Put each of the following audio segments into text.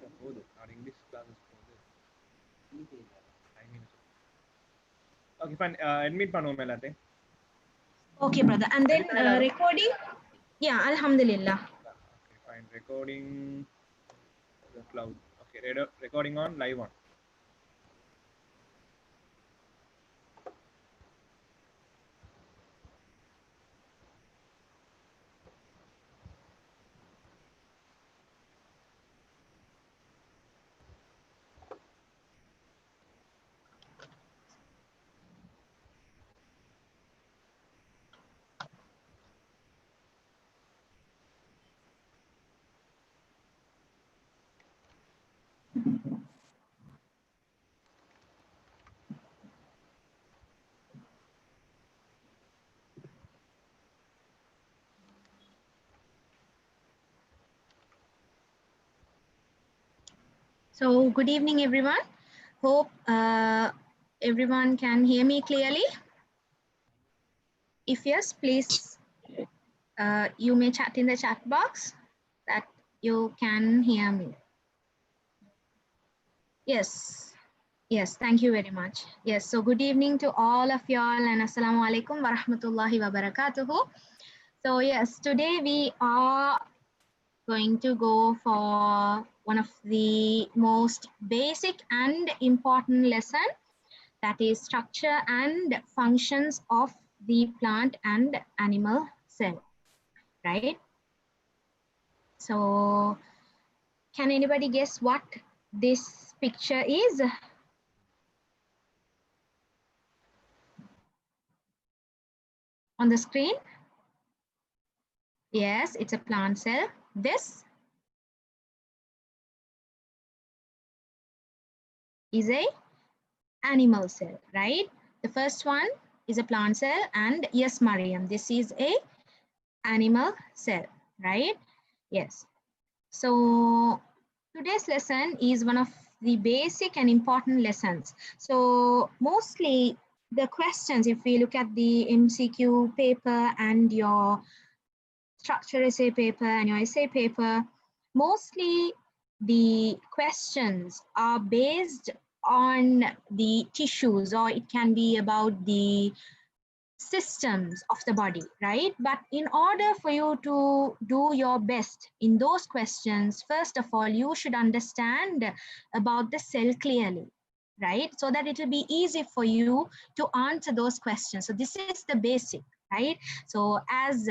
Our English classes. Okay, fine. Admit பண்ணுவோம் எல்லாத்தையும். Okay, brother. And then recording. Yeah, Alhamdulillah. Okay, fine. Recording the cloud. Okay, recording on live on. So good evening, everyone. Hope everyone can hear me clearly. If yes, please, you may chat in the chat box that you can hear me. Yes, yes, thank you very much. Yes, so good evening to all of y'all and assalamu alaikum wa rahmatullahi wa barakatuhu. So yes, today we are going to go for one of the most basic and important lesson, that is structure and functions of the plant and animal cell, right? So can anybody guess what this picture is? On the screen? Yes, it's a plant cell. This is a animal cell, right? The first one is a plant cell, and yes, Mariam, this is a animal cell, right? Yes. So today's lesson is one of the basic and important lessons. So mostly the questions, if we look at the MCQ paper and your structure essay paper and your essay paper, mostly the questions are based on the tissues, or it can be about the systems of the body, right? But in order for you to do your best in those questions, first of all, you should understand about the cell clearly, right? So that it will be easy for you to answer those questions. So this is the basic, right? So as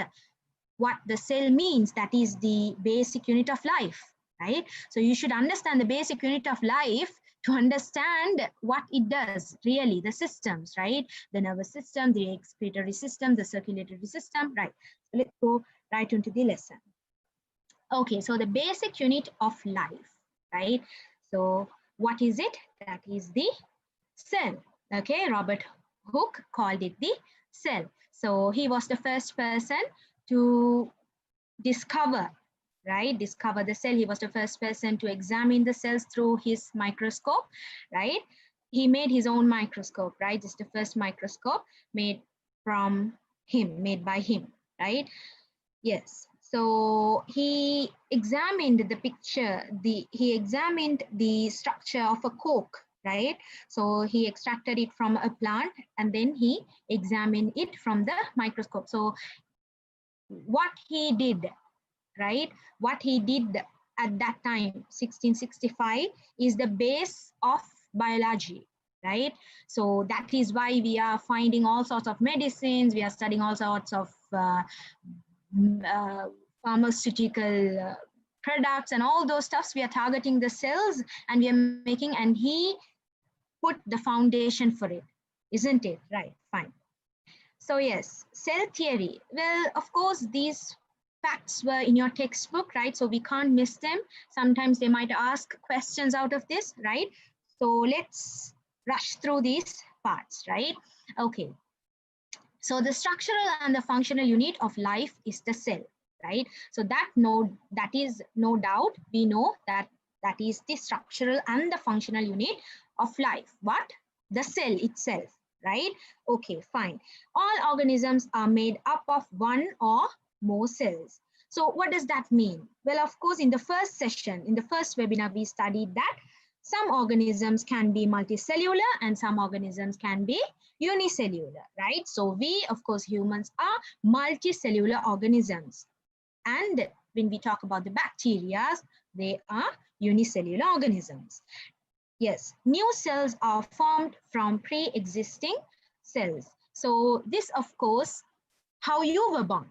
what the cell means, that is the basic unit of life, right? So you should understand the basic unit of life to understand what it does, really, the systems, right? The nervous system, the excretory system, the circulatory system, right? So let's go right into the lesson. Okay, so the basic unit of life, right? So what is it? That is the cell. Okay, Robert Hooke called it the cell. So he was the first person to discover, right? Discover the cell. He was the first person to examine the cells through his microscope, right? He made his own microscope, right? It's the first microscope made from him, made by him, right? Yes. So he examined the picture, he examined the structure of a cork, right? So he extracted it from a plant and then he examined it from the microscope. So what he did, right? What he did at that time, 1665, is the base of biology, right? So that is why we are finding all sorts of medicines, we are studying all sorts of pharmaceutical products and all those stuffs. We are targeting the cells and we are making, and he put the foundation for it, isn't it? Right, fine. So yes, cell theory. Well, of course, these facts were in your textbook, right? So we can't miss them. Sometimes they might ask questions out of this, right? So let's rush through these parts, right? Okay. So the structural and the functional unit of life is the cell, right? So that is no doubt, we know that that is the structural and the functional unit of life. What? The cell itself, right? Okay, fine. All organisms are made up of one or more cells. So what does that mean? Well, of course, in the first session, in the first webinar, we studied that some organisms can be multicellular and some organisms can be unicellular, right? So we, of course, humans are multicellular organisms. And when we talk about the bacteria, they are unicellular organisms. Yes, new cells are formed from pre-existing cells. So this, of course, how you were born,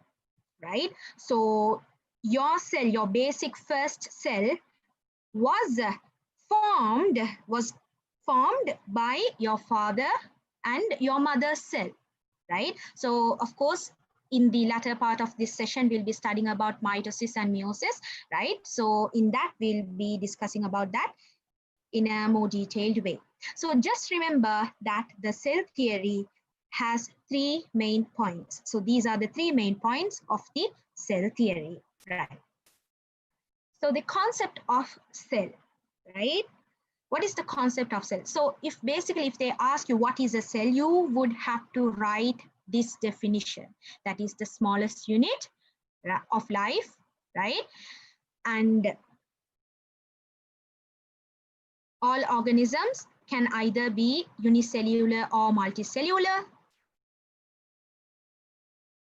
right? So your cell, your basic first cell was formed by your father and your mother's cell, right? So of course, in the latter part of this session, we'll be studying about mitosis and meiosis, right? So in that, we'll be discussing about that in a more detailed way. So just remember that the cell theory has 3 main points. So these are the 3 main points of the cell theory, right? So the concept of cell, right? What is the concept of cell? So if they ask you what is a cell, you would have to write this definition. That is the smallest unit of life, right? And all organisms can either be unicellular or multicellular.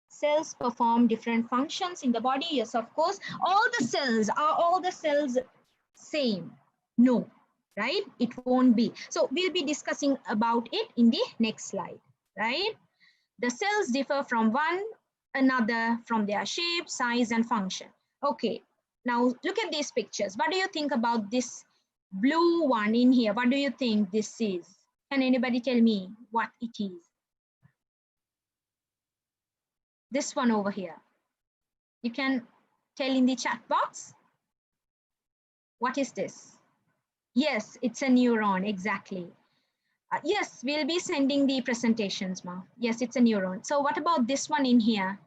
Cells perform different functions in the body. Yes, of course. Are all the cells same? No, right? It won't be. So we'll be discussing about it in the next slide, right? The cells differ from one another from their shape, size, and function. Okay, now look at these pictures. What do you think about this blue one in here? What do you think this is? Can anybody tell me what it is? This one over here. You can tell in the chat box. What is this? Yes, it's a neuron, exactly. Yes, we'll be sending the presentations, Ma. Yes, it's a neuron. So what about this one in here?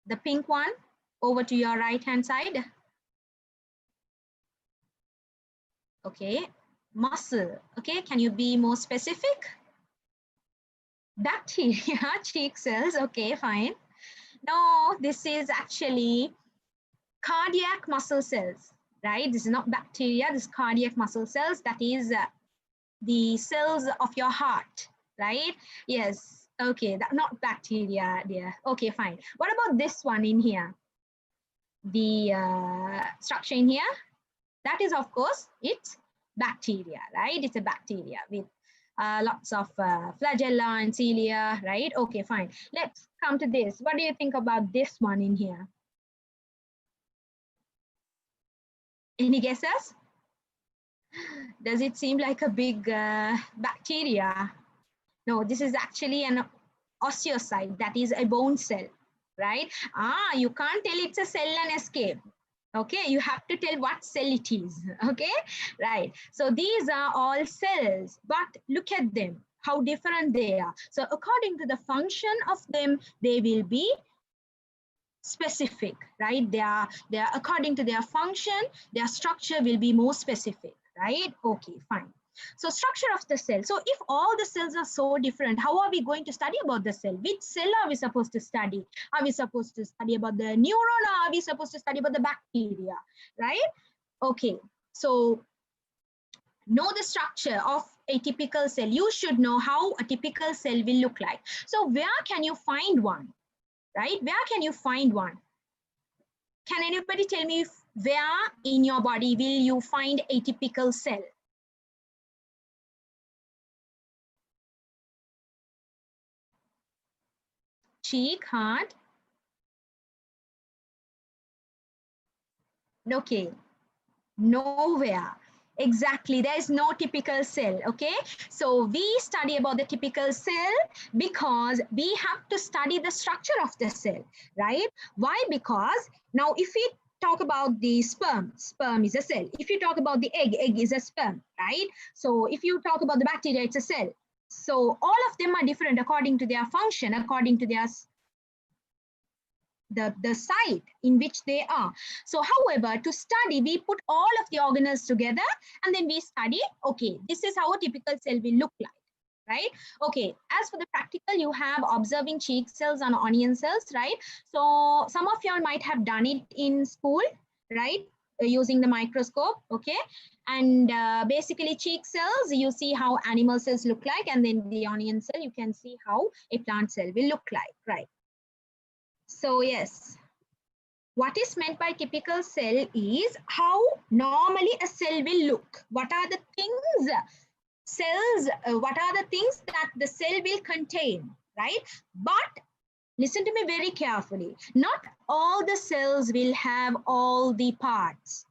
The pink one over to your right-hand side. Okay, muscle. Okay, can you be more specific? Bacteria, cheek cells. Okay, fine. No, this is actually cardiac muscle cells, right? This is not bacteria, this is cardiac muscle cells. That is the cells of your heart, right? Yes, okay, that, not bacteria, dear. Okay, fine. What about this one in here? The structure in here, that is, of course, it's bacteria, right? It's a bacteria with lots of flagella and cilia, right? Okay, fine. Let's come to this. What do you think about this one in here? Any guesses? Does it seem like a big bacteria? No, this is actually an osteocyte, that is a bone cell, right? You can't tell it's a cell and escape. Okay, you have to tell what cell it is. Okay, right. So these are all cells, but look at them, how different they are. So according to the function of them, they will be specific, right? They are according to their function, their structure will be more specific, right? Okay, fine. So structure of the cell. So if all the cells are so different, how are we going to study about the cell? Which cell are we supposed to study? Are we supposed to study about the neuron, or are we supposed to study about the bacteria, right? Okay, so know the structure of a typical cell. You should know how a typical cell will look like. So where can you find one, right? Where can you find one? Can anybody tell me where in your body will you find a typical cell? Cheek, heart. Okay, nowhere. Exactly, there is no typical cell, okay? So we study about the typical cell because we have to study the structure of the cell, right? Why? Because now if we talk about the sperm is a cell. If you talk about the egg is a sperm, right? So if you talk about the bacteria, it's a cell. So all of them are different according to their function, according to their the site in which they are. So however, to study, we put all of the organelles together and then we study, okay, this is how a typical cell will look like, right? Okay, as for the practical, you have observing cheek cells and onion cells, right? So some of y'all might have done it in school, right? Using the microscope, okay? And basically cheek cells, you see how animal cells look like, and then the onion cell, you can see how a plant cell will look like, right? So yes, what is meant by typical cell is how normally a cell will look. What are the things, cells, what are the things that the cell will contain, right? But listen to me very carefully. Not all the cells will have all the parts,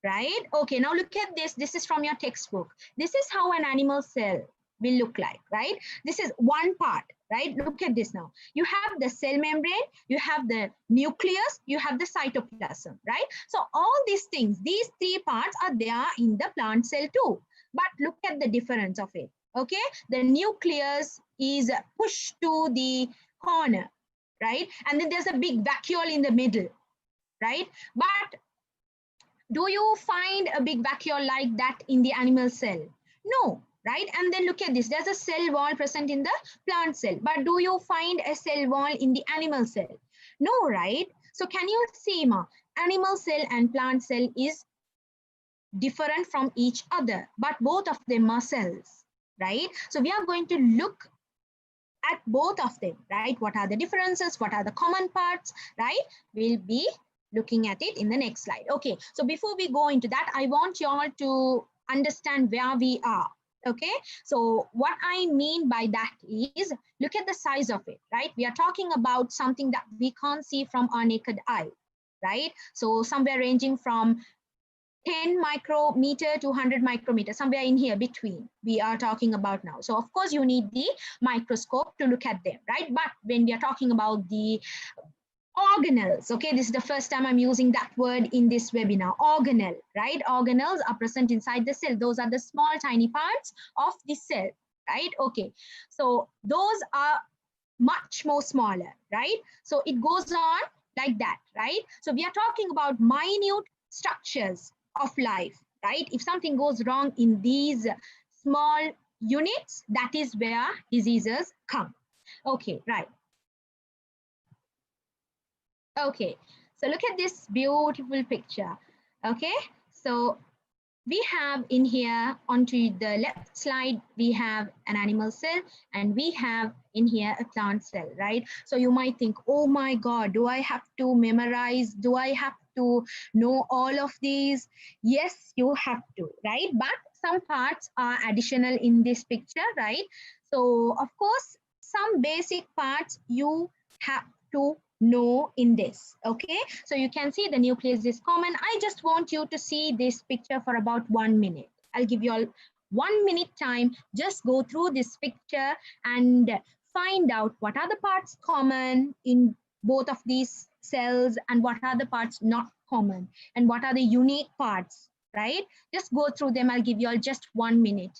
right? Okay, now look at this. This is from your textbook. This is how an animal cell will look like, right? This is one part, right? Look at this now. You have the cell membrane, you have the nucleus, you have the cytoplasm, right? So all these things, these three parts are there in the plant cell too. But look at the difference of it, okay? The nucleus is pushed to the corner, right? And then there's a big vacuole in the middle, right? But do you find a big vacuole like that in the animal cell? No, right? And then look at this. There's a cell wall present in the plant cell. But do you find a cell wall in the animal cell? No, right? So can you see, Ma? Animal cell and plant cell is different from each other, but both of them are cells, right? So we are going to look at both of them, right? What are the differences? What are the common parts, right? We'll be looking at it in the next slide. Okay, so before we go into that, I want you all to understand where we are. Okay, so what I mean by that is, look at the size of it, right? We are talking about something that we can't see from our naked eye, right? So somewhere ranging from 10 micrometer to 100 micrometer, somewhere in here between we are talking about now. So of course you need the microscope to look at them, right? But when we are talking about the organelles, okay, this is the first time I'm using that word in this webinar, organelle, right? Organelles are present inside the cell. Those are the small tiny parts of the cell, right? Okay, so those are much more smaller, right? So it goes on like that, right? So we are talking about minute structures of life, right? If something goes wrong in these small units, that is where diseases come. Okay, right. Okay, so look at this beautiful picture. Okay, so we have in here onto the left slide, we have an animal cell and we have in here a plant cell, right? So you might think, oh my God, do I have to memorize? Do I have to know all of these? Yes, you have to, right? But some parts are additional in this picture, right? So of course, some basic parts you have to know in this, okay? So you can see the nucleus is common. I just want you to see this picture for about 1 minute. I'll give you all 1 minute time. Just go through this picture and find out what are the parts common in both of these cells and what are the parts not common and what are the unique parts, right? Just go through them. I'll give you all just 1 minute.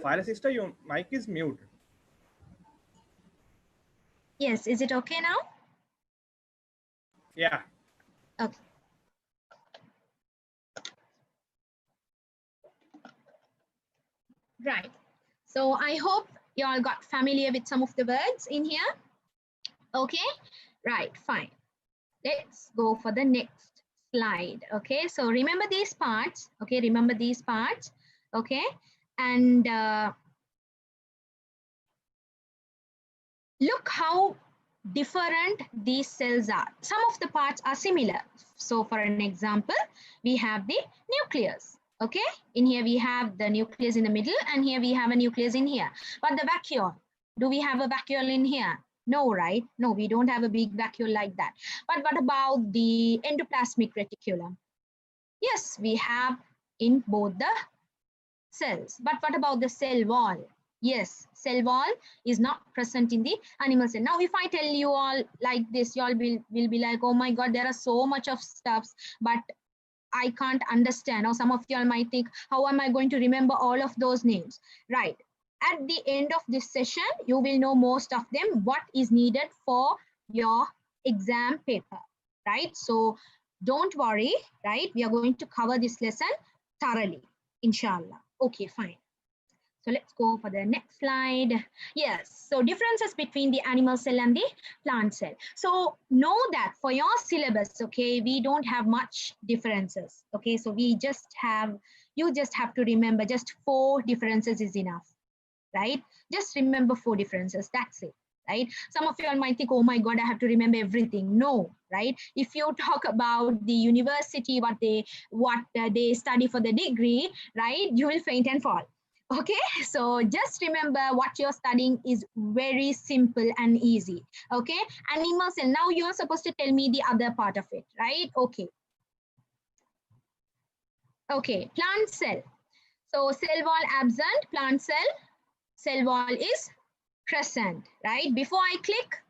Fire sister, your mic is mute. Yes, is it okay now? Yeah. Okay. Right. So I hope you all got familiar with some of the words in here. Okay, right, fine. Let's go for the next slide. Okay, so remember these parts. Okay, remember these parts. Okay, and look how different these cells are. Some of the parts are similar. So for an example, we have the nucleus. Okay, in here we have the nucleus in the middle and here we have a nucleus in here. But the vacuole, do we have a vacuole in here? No, right? No, we don't have a big vacuole like that. But what about the endoplasmic reticulum? Yes, we have in both the cells. But what about the cell wall? Yes, cell wall is not present in the animal cell. Now, if I tell you all like this, you all will be like, oh my God, there are so much of stuffs, but I can't understand. Or some of you all might think, how am I going to remember all of those names? Right. At the end of this session, you will know most of them, what is needed for your exam paper, right? So don't worry, right? We are going to cover this lesson thoroughly, inshallah. Okay, fine. So let's go for the next slide. Yes, so differences between the animal cell and the plant cell. So know that for your syllabus, okay, we don't have much differences. Okay, so you just have to remember just 4 differences is enough, right? Just remember 4 differences, that's it. Right? Some of you all might think, oh my God, I have to remember everything. No, right? If you talk about the university, what they study for the degree, right? You will faint and fall. Okay, so just remember what you're studying is very simple and easy. Okay, animal cell. Now you're supposed to tell me the other part of it, right? Okay. Okay, plant cell. So cell wall absent, plant cell wall is present, right? Before I click,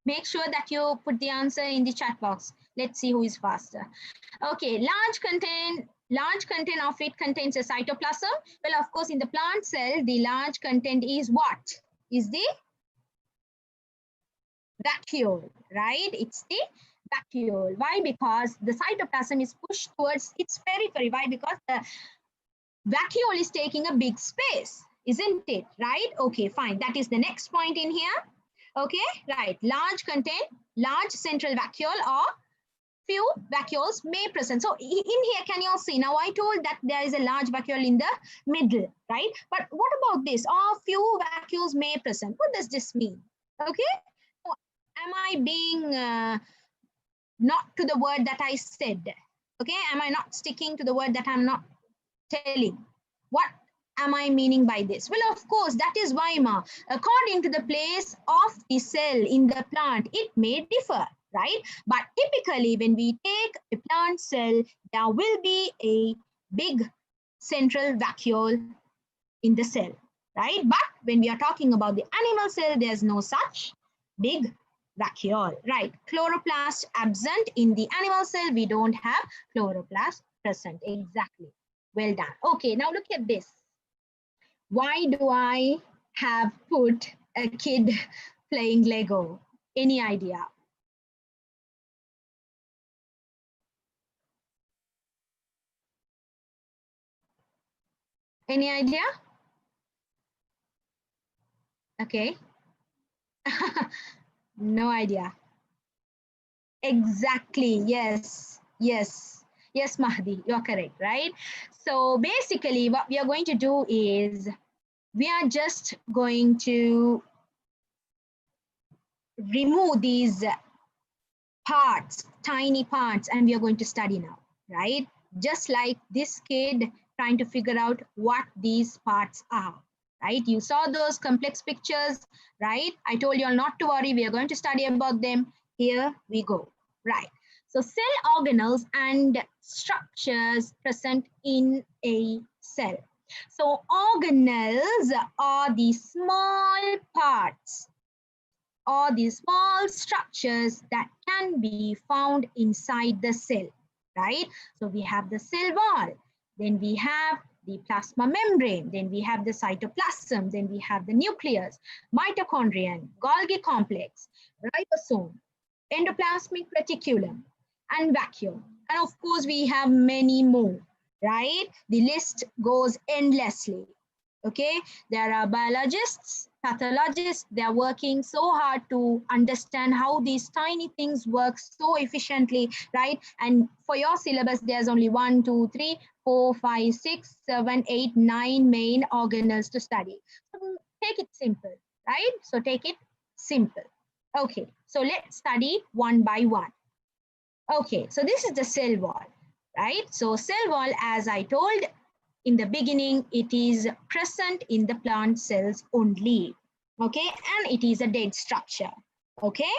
make sure that you put the answer in the chat box. Let's see who is faster. Okay, large content of it contains a cytoplasm. Well, of course, in the plant cell, the large content is what? Is the vacuole, right? It's the vacuole. Why? Because the cytoplasm is pushed towards its periphery. Why? Because the vacuole is taking a big space, isn't it? Right? Okay, fine. That is the next point in here. Okay, right. Large central vacuole or few vacuoles may present. So in here, can you all see? Now I told that there is a large vacuole in the middle, right? But what about this? Or few vacuoles may present. What does this mean? Okay. So am I being not to the word that I said? Okay. Am I not sticking to the word that I'm not telling? What am I meaning by this? Well, of course, that is why, according to the place of the cell in the plant, it may differ, right? But typically, when we take a plant cell, there will be a big central vacuole in the cell, right? But when we are talking about the animal cell, there's no such big vacuole, right? Chloroplast absent in the animal cell, we don't have chloroplast present. Exactly. Well done. Okay, now look at this. Why do I have put a kid playing Lego? Any idea? Any idea? Okay. No idea. Exactly. Yes. Yes. Yes, Mahdi, you're correct, right? So basically, what we are going to do is we are just going to remove these parts, tiny parts, and we are going to study now, right? Just like this kid trying to figure out what these parts are, right? You saw those complex pictures, right? I told you all not to worry. We are going to study about them. Here we go, right? So cell organelles and structures present in a cell. So organelles are the small parts or the small structures that can be found inside the cell, right? So we have the cell wall, then we have the plasma membrane, then we have the cytoplasm, then we have the nucleus, mitochondrion, Golgi complex, ribosome, endoplasmic reticulum, and vacuole. And of course, we have many more, right? The list goes endlessly. Okay, there are biologists, pathologists, they are working so hard to understand how these tiny things work so efficiently, right? And for your syllabus, there's only 1, 2, 3, 4, 5, 6, 7, 8, 9 main organelles to study. So take it simple, right? So take it simple. Okay, so let's study one by one. Okay, so this is the cell wall, right? So cell wall, as I told, in the beginning, it is present in the plant cells only, okay? And it is a dead structure, okay?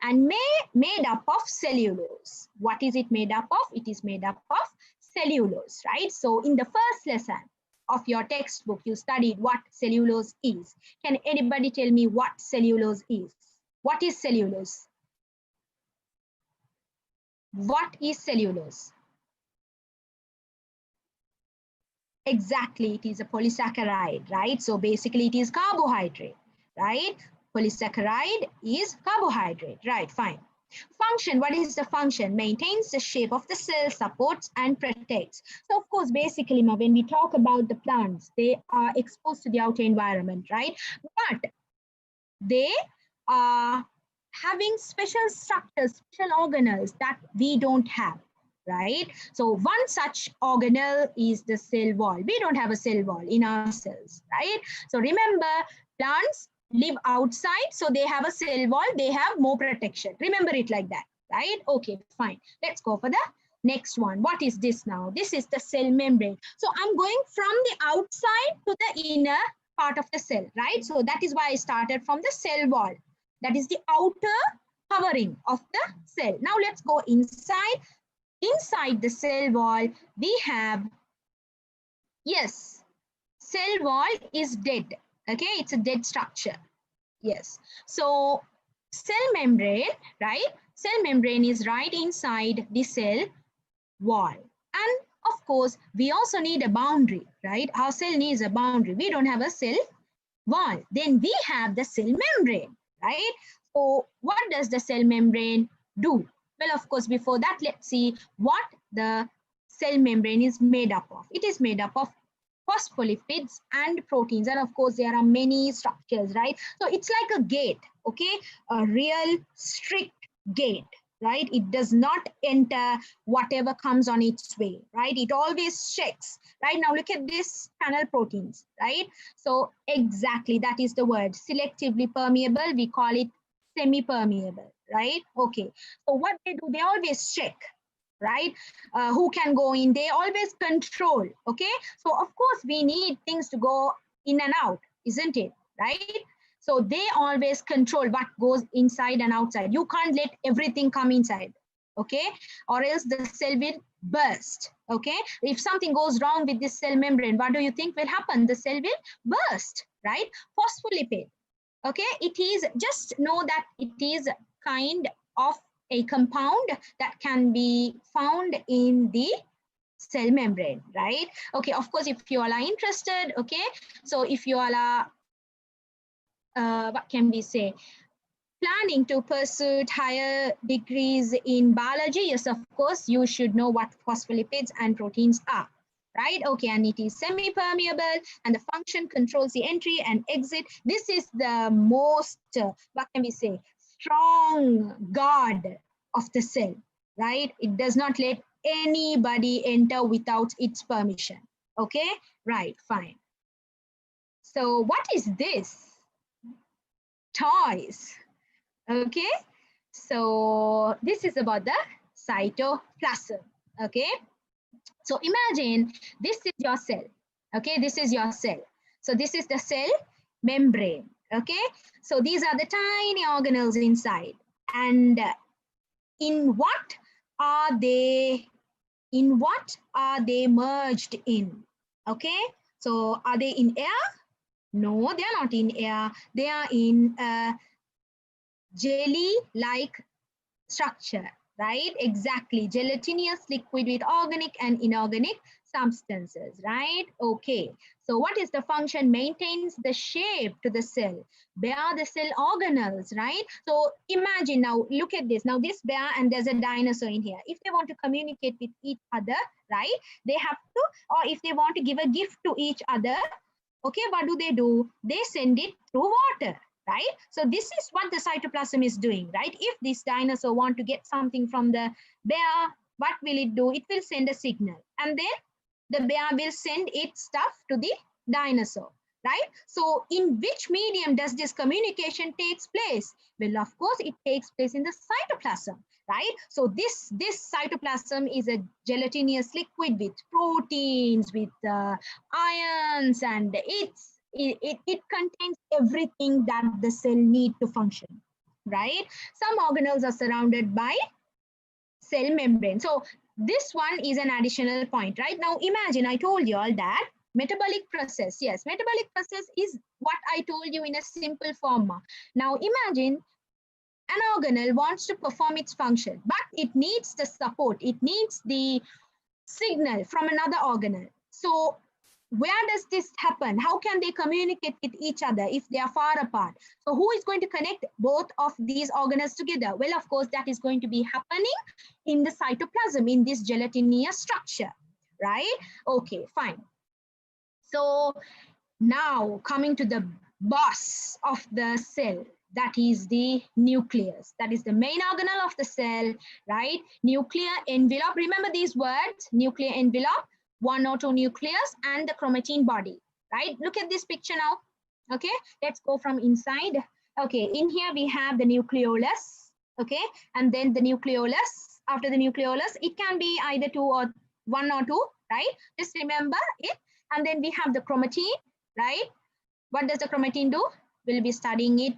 And made up of cellulose. What is it made up of? It is made up of cellulose, right? So in the first lesson, of your textbook, you studied what cellulose is. Can anybody tell me what cellulose is? What is cellulose? What is cellulose? Exactly, it is a polysaccharide, right? So basically it is carbohydrate, right? Polysaccharide is carbohydrate, right? Fine. Function, what is the function? Maintains the shape of the cell, supports and protects. So of course, basically when we talk about the plants, they are exposed to the outer environment, right? But they are having special structures, special organelles that we don't have, right? So one such organelle is the cell wall. We don't have a cell wall in our cells, right? So remember, plants live outside, so they have a cell wall, they have more protection. Remember it like that, right? Okay, fine. Let's go for the next one. What is this now? This is the cell membrane. So I'm going from the outside to the inner part of the cell, right? So that is why I started from the cell wall. That is the outer covering of the cell. Now let's go inside. Inside the cell wall, we have, yes, cell wall is dead. Okay, it's a dead structure. Yes. So cell membrane, right? Cell membrane is right inside the cell wall. And of course, we also need a boundary, right? Our cell needs a boundary. We don't have a cell wall. Then we have the cell membrane, right? So what does the cell membrane do? Well, of course, before that, let's see what the cell membrane is made up of. It is made up of phospholipids and proteins. And of course, there are many structures, right? So it's like a gate, okay? A real strict gate, right? It does not enter whatever comes on its way, right? It always checks, right? Now look at this panel proteins, right? So exactly, that is the word, selectively permeable. We call it semi-permeable, right? Okay, so what they do, they always check, right? Who can go in, they always control, okay? So of course we need things to go in and out, isn't it, right? So they always control what goes inside and outside. You can't let everything come inside, okay? Or else the cell will burst, okay? If something goes wrong with this cell membrane, what do you think will happen? The cell will burst, right? Phospholipid, okay? It is, just know that it is kind of a compound that can be found in the cell membrane, right? Okay, of course, if you all are interested, okay? So if you all are, what can we say? Planning to pursue higher degrees in biology, yes, of course, you should know what phospholipids and proteins are, right? Okay, and it is semi-permeable, and the function controls the entry and exit. This is the most, what can we say, strong guard of the cell, right? It does not let anybody enter without its permission. Okay, right, fine. So what is this? Toys. Okay, so this is about the cytoplasm. Okay, so imagine this is your cell. Okay, this is your cell. So this is the cell membrane. Okay, so these are the tiny organelles inside. And in what are they? In what are they merged in? Okay, so are they in air? No, they are not in air. They are in jelly-like structure, right? Exactly, gelatinous liquid with organic and inorganic substances, right? Okay, so what is the function? Maintains the shape to the cell. Bear the cell organelles, right? So imagine now, look at this. Now this bear and there's a dinosaur in here. If they want to communicate with each other, right? They have to, or if they want to give a gift to each other, okay, what do? They send it through water, right? So this is what the cytoplasm is doing, right? If this dinosaur want to get something from the bear, what will it do? It will send a signal, and then the bear will send its stuff to the dinosaur, right? So in which medium does this communication takes place? Well, of course, it takes place in the cytoplasm, right? So this cytoplasm is a gelatinous liquid with proteins, with ions, and it contains everything that the cell need to function, right? Some organelles are surrounded by cell membrane. So this one is an additional point, right? Now imagine I told you all that Metabolic process. Yes, metabolic process is what I told you in a simple form. Now imagine an organelle wants to perform its function, but it needs the support. It needs the signal from another organelle. So where does this happen? How can they communicate with each other if they are far apart? So who is going to connect both of these organelles together? Well, of course, that is going to be happening in the cytoplasm, in this gelatinous structure, right? Okay, fine. So now coming to the boss of the cell, that is the nucleus. That is the main organelle of the cell, right? Nuclear envelope. Remember these words, nuclear envelope, 1 or 2 nucleus, and the chromatin body, right? Look at this picture now. Okay, let's go from inside. Okay, in here we have the nucleolus, okay, and then the nucleolus. After the nucleolus, it can be either 2 or 1 or 2, right? Just remember it. And then we have the chromatin, right? What does the chromatin do? We'll be studying it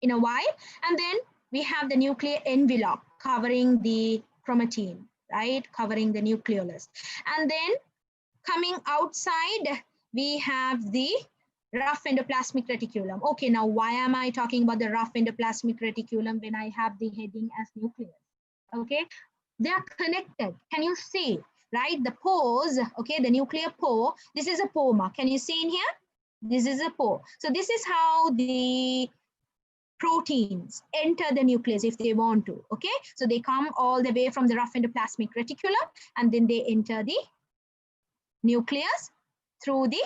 in a while. And then we have the nuclear envelope covering the chromatin, right? Covering the nucleolus. And then coming outside, we have the rough endoplasmic reticulum. Okay, now why am I talking about the rough endoplasmic reticulum when I have the heading as nucleus? Okay, they are connected. Can you see, right? The pores, okay, the nuclear pore. This is a pore mark. Can you see in here? This is a pore. So this is how the proteins enter the nucleus if they want to, okay? So they come all the way from the rough endoplasmic reticulum and then they enter the nucleus through the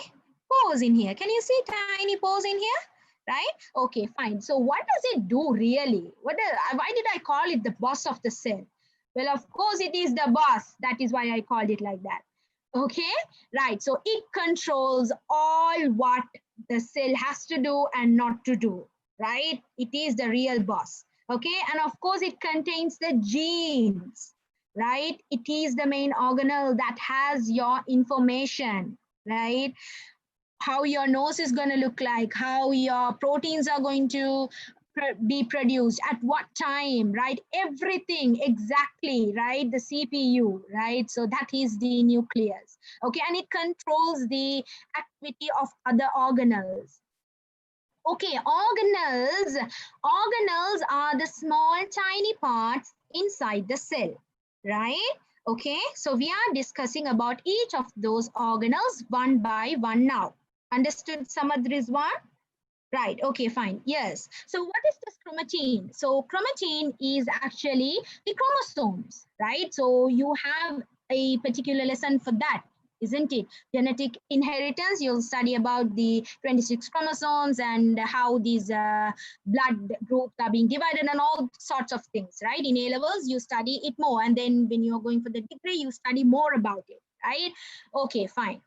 pores in here. Can you see tiny pores in here, right? Okay, fine. So what does it do really? Why did I call it the boss of the cell? Well, of course, it is the boss. That is why I called it like that. Okay, right. So it controls all what the cell has to do and not to do, right? It is the real boss. Okay, and of course, it contains the genes, right? It is the main organelle that has your information, right? How your nose is going to look like, how your proteins are going to be produced, at what time, right? Everything exactly, right? The CPU, right? So that is the nucleus, okay? And it controls the activity of other organelles. Okay, organelles are the small tiny parts inside the cell, right? Okay, so we are discussing about each of those organelles one by one now. Understood, Samad Rizwan? Right, okay, fine. Yes. So what is this chromatin? So chromatin is actually the chromosomes, right? So you have a particular lesson for that, isn't it? Genetic inheritance, you'll study about the 26 chromosomes and how these blood groups are being divided and all sorts of things, right? In A-levels, you study it more. And then when you're going for the degree, you study more about it, right? Okay, fine.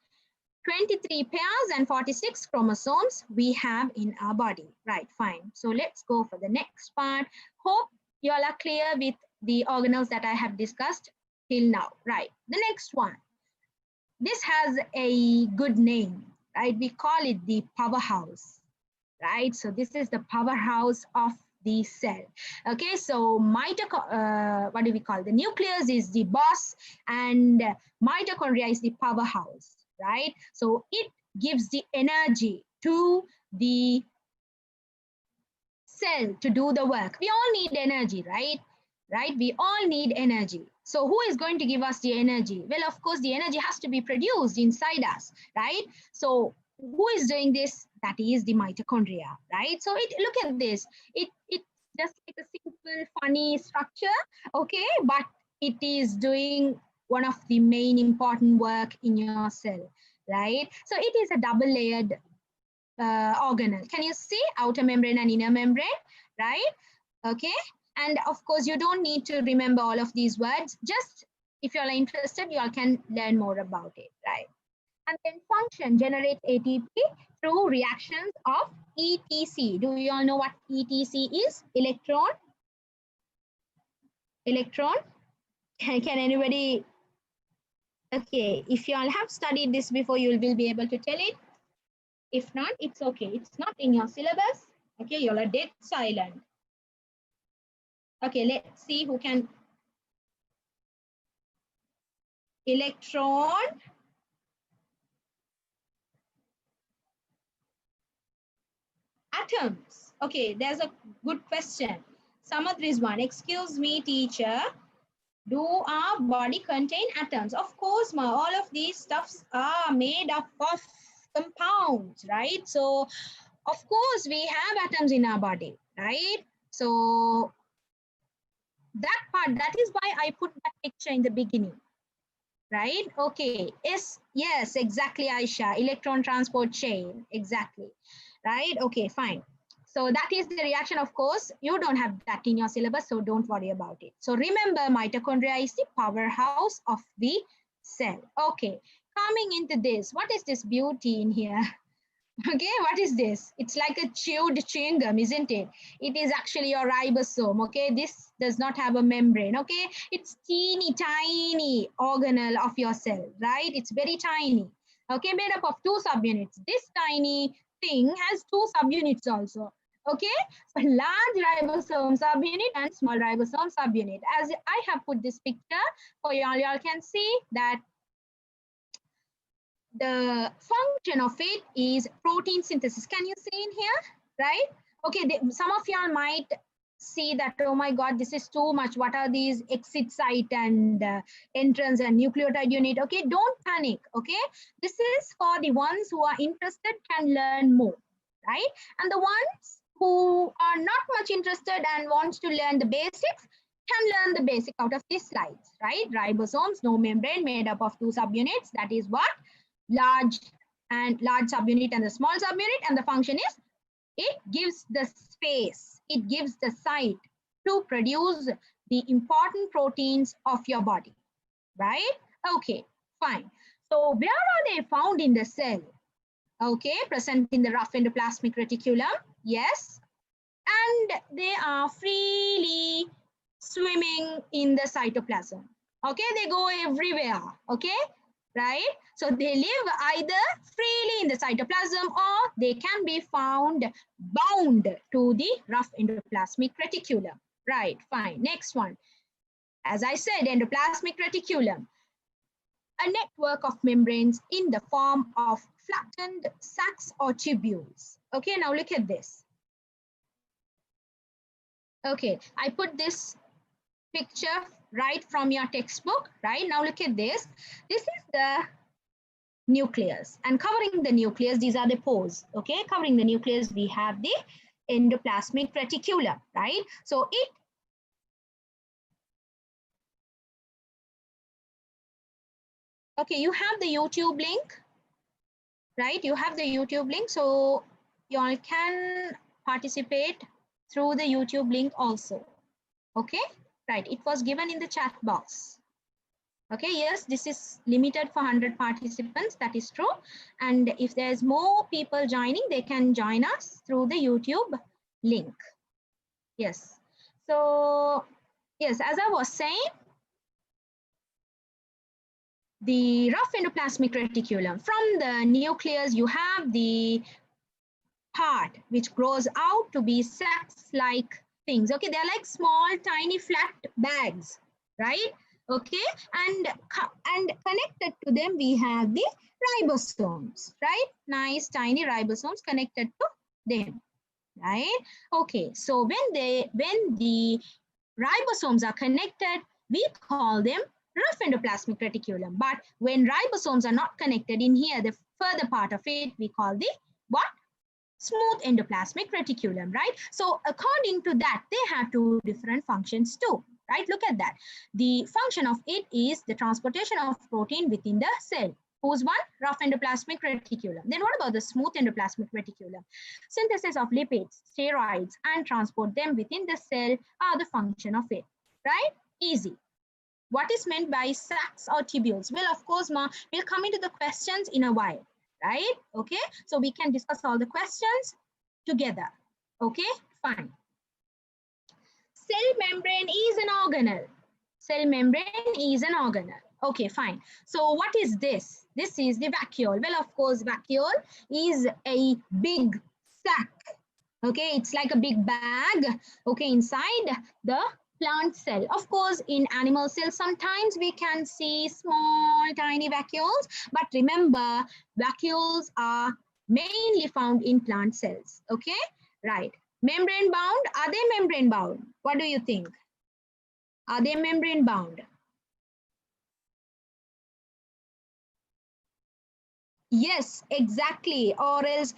23 pairs and 46 chromosomes we have in our body. Right, fine. So let's go for the next part. Hope you all are clear with the organelles that I have discussed till now. Right, the next one. This has a good name, right? We call it the powerhouse, right? So this is the powerhouse of the cell. Okay, so what do we call? The nucleus is the boss and mitochondria is the powerhouse, right? So it gives the energy to the cell to do the work. We all need energy, right? Right? We all need energy. So who is going to give us the energy? Well, of course, the energy has to be produced inside us, right? So who is doing this? That is the mitochondria, right? So look at this. It's just like a simple, funny structure, okay? But it is doing one of the main important work in your cell, right? So it is a double-layered organelle. Can you see outer membrane and inner membrane, right? Okay. And of course, you don't need to remember all of these words. Just if you are interested, you all can learn more about it, right? And then function generates ATP through reactions of ETC. Do you all know what ETC is? Electron? Electron? Can anybody? Okay, if you all have studied this before, you will be able to tell it. If not, it's okay. It's not in your syllabus. Okay, you all are dead silent. Okay, let's see who can. Electron. atoms. Okay, there's a good question. Samadri's one. Excuse me, teacher. Do our body contain atoms? Of course, ma. All of these stuffs are made up of compounds, right? So, of course, we have atoms in our body, right? So, that part, that is why I put that picture in the beginning, right? Okay, yes, exactly, Aisha. Electron transport chain, exactly, right? Okay, fine. So that is the reaction, of course. You don't have that in your syllabus, so don't worry about it. So remember, mitochondria is the powerhouse of the cell. Okay, coming into this, what is this beauty in here? Okay, what is this? It's like a chewed chewing gum, isn't it? It is actually your ribosome. Okay, this does not have a membrane. Okay, it's teeny tiny organelle of your cell, right? It's very tiny. Okay, made up of 2 subunits. This tiny thing has 2 subunits also. Okay, so large ribosome subunit and small ribosome subunit. As I have put this picture for y'all can see that the function of it is protein synthesis. Can you see in here, right? Okay, some of y'all might see that, oh my God, this is too much. What are these exit site and entrance and nucleotide unit? Okay, don't panic, okay? This is for the ones who are interested, can learn more, right? And the ones who are not much interested and wants to learn the basics can learn the basic out of these slides, right? Ribosomes, no membrane, made up of 2 subunits. That is what? Large subunit and the small subunit, and the function is it gives the space, it gives the site to produce the important proteins of your body, right? Okay, fine. So where are they found in the cell? Okay, present in the rough endoplasmic reticulum, yes, and they are freely swimming in the cytoplasm. Okay, they go everywhere. Okay, right? So they live either freely in the cytoplasm or they can be found bound to the rough endoplasmic reticulum. Right, fine. Next one. As I said, endoplasmic reticulum, a network of membranes in the form of flattened sacs or tubules. Okay, now look at this. Okay, I put this picture right from your textbook, right? Now look at this. This is the nucleus, and covering the nucleus, these are the pores. Okay, covering the nucleus, we have the endoplasmic reticulum, right? So it okay, you have the YouTube link, right? You have the YouTube link, so you all can participate through the YouTube link also. Okay, right? It was given in the chat box. Okay, yes, this is limited for 100 participants, that is true. And if there's more people joining, they can join us through the YouTube link. Yes, so yes, as I was saying, the rough endoplasmic reticulum, from the nucleus, you have the part which grows out to be sacs-like things. Okay, they're like small, tiny, flat bags, right? Okay, and connected to them we have the ribosomes, right? Nice tiny ribosomes connected to them, right? Okay, so when the ribosomes are connected, we call them rough endoplasmic reticulum. But when ribosomes are not connected, in here the further part of it we call the what? Smooth endoplasmic reticulum, right? So according to that, they have 2 different functions too, right? Look at that. The function of it is the transportation of protein within the cell. Who's one? Rough endoplasmic reticulum. Then what about the smooth endoplasmic reticulum? Synthesis of lipids, steroids, and transport them within the cell are the function of it, right? Easy. What is meant by sacs or tubules? Well, of course, we'll come into the questions in a while, right? Okay, so we can discuss all the questions together. Okay, fine. Cell membrane is an organelle. Cell membrane is an organelle. Okay, fine. So what is this? This is the vacuole. Well, of course, vacuole is a big sac. Okay, it's like a big bag, okay, inside the plant cell. Of course, in animal cells, sometimes we can see small, tiny vacuoles, but remember, vacuoles are mainly found in plant cells, okay, Right. Membrane bound. Are they membrane bound? What do you think? Are they membrane bound? Yes, exactly. Or else,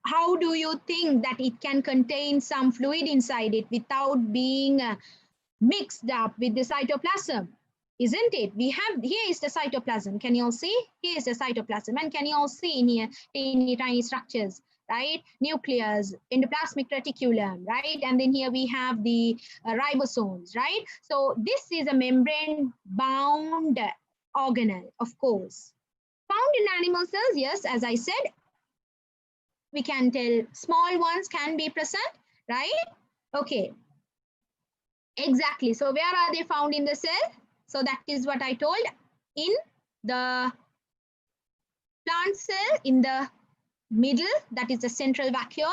how do you think that it can contain some fluid inside it without being mixed up with the cytoplasm? Isn't it? We have, here is the cytoplasm. Can you all see? Here is the cytoplasm. And can you all see in here tiny structures, right? Nucleus, endoplasmic reticulum, right? And then here we have the ribosomes, right? So this is a membrane bound organelle, of course. Found in animal cells, yes, as I said, we can tell small ones can be present, right? Okay, exactly. So where are they found in the cell? So that is what I told. In the plant cell, in the middle, that is the central vacuole,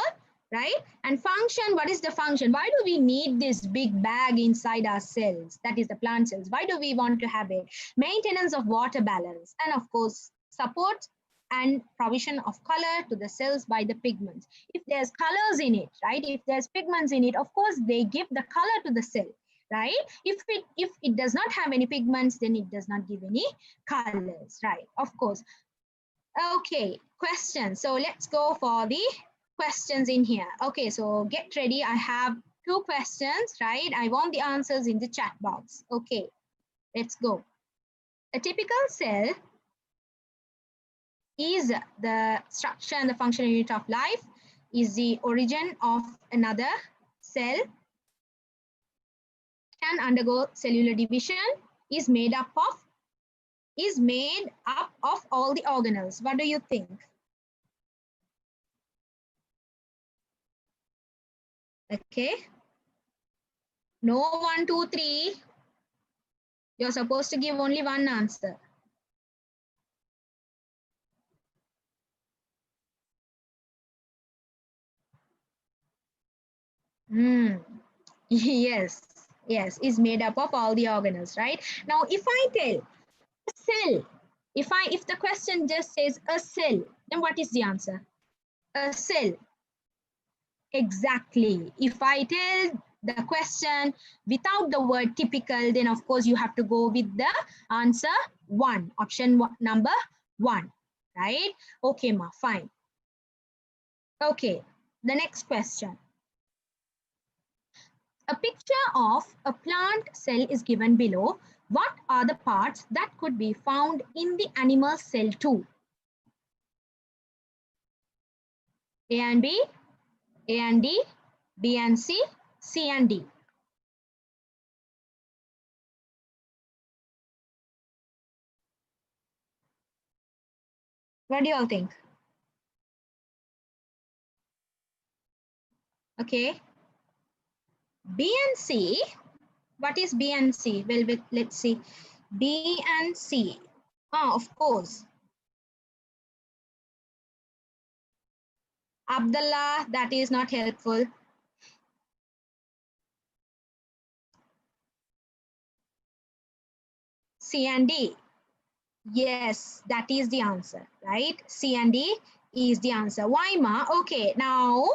right? And function, what is the function? Why do we need this big bag inside our cells? That is the plant cells. Why do we want to have it? Maintenance of water balance, and of course, support and provision of color to the cells by the pigments. If there's colors in it, right? If there's pigments in it, of course, they give the color to the cell, right? If it does not have any pigments, then it does not give any colors, right? Of course. Okay, questions. So let's go for the questions in here. Okay, so get ready. I have 2 questions, right? I want the answers in the chat box. Okay, let's go. A typical cell is the structure and the functional unit of life, is the origin of another cell, can undergo cellular division, is made up of all the organelles. What do you think? Okay. No 1, 2, 3. You're supposed to give only one answer. Yes, yes, is made up of all the organelles, right? Now, if I tell a cell, if the question just says a cell, then what is the answer? A cell. Exactly. If I tell the question without the word typical, then of course you have to go with the answer 1, option number 1, right? Okay, ma, fine. Okay, the next question. A picture of a plant cell is given below. What are the parts that could be found in the animal cell too? A and B, A and D, B and C, C and D. What do you all think? Okay. B and C. What is B and C? Well, let's see. B and C. Of course. Abdullah, that is not helpful. C and D. Yes, that is the answer, right? C and D is the answer. Why, ma? Okay, now,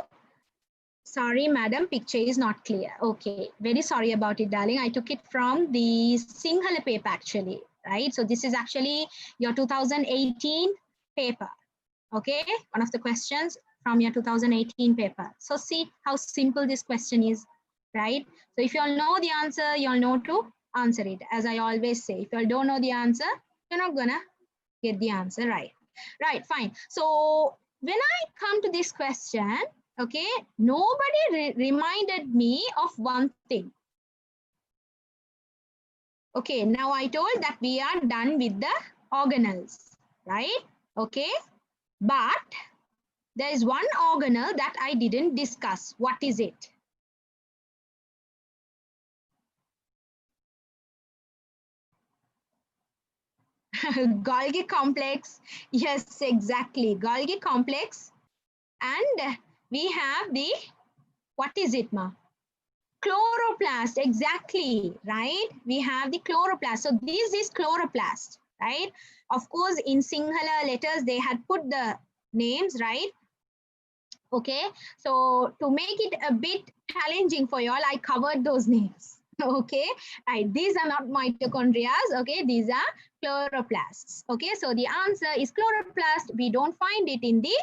sorry, madam, picture is not clear. Okay, very sorry about it, darling. I took it from the Sinhala paper, actually, right? So this is actually your 2018 paper, okay? One of the questions from your 2018 paper. So see how simple this question is, right? So if you all know the answer, you all know to answer it. As I always say, if you all don't know the answer, you're not gonna get the answer right. Right, fine. So when I come to this question, okay, nobody reminded me of one thing. Okay, now I told that we are done with the organelles, right? Okay, but there is one organelle that I didn't discuss. What is it? Golgi complex. Yes, exactly. Golgi complex. And we have the, what is it, ma? Chloroplast. Exactly, right? We have the chloroplast. So this is chloroplast, right? Of course, in Sinhala letters, they had put the names, right? Okay, so to make it a bit challenging for you all, I covered those names. Okay, right, these are not mitochondria. Okay, these are chloroplasts. Okay, so the answer is chloroplast. We don't find it in the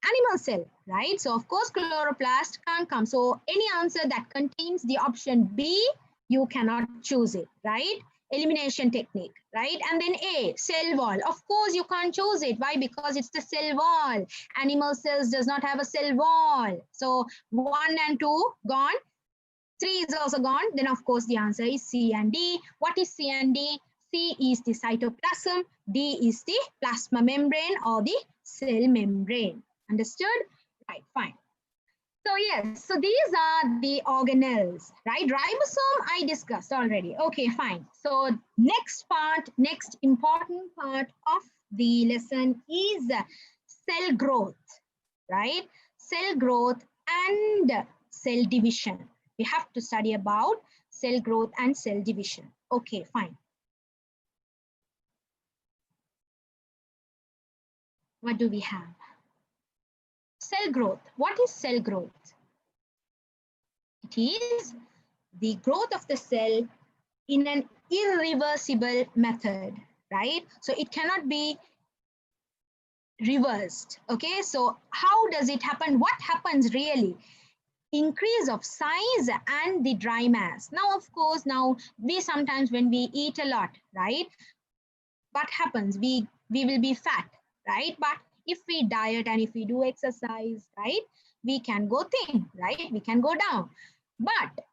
animal cell, right? So of course chloroplast can't come. So any answer that contains the option B, you cannot choose it, right? Elimination technique, right? And then A, cell wall. Of course you can't choose it. Why? Because it's the cell wall. Animal cells does not have a cell wall. So 1 and 2 gone. 3 is also gone. Then of course the answer is C and D. What is C and D? C is the cytoplasm. D is the plasma membrane or the cell membrane. Understood? Right, fine. So yes, so these are the organelles, right? Ribosome I discussed already. Okay, fine. So next part, next important part of the lesson is cell growth, right? Cell growth and cell division. We have to study about cell growth and cell division. Okay, fine. What do we have? Cell growth. What is cell growth? It is the growth of the cell in an irreversible method, right? So it cannot be reversed. Okay, so how does it happen? What happens really? Increase of size and the dry mass. Now, of course, now we sometimes when we eat a lot, right? What happens? We will be fat, right? But if we diet and if we do exercise, right, we can go thin, right? We can go down. But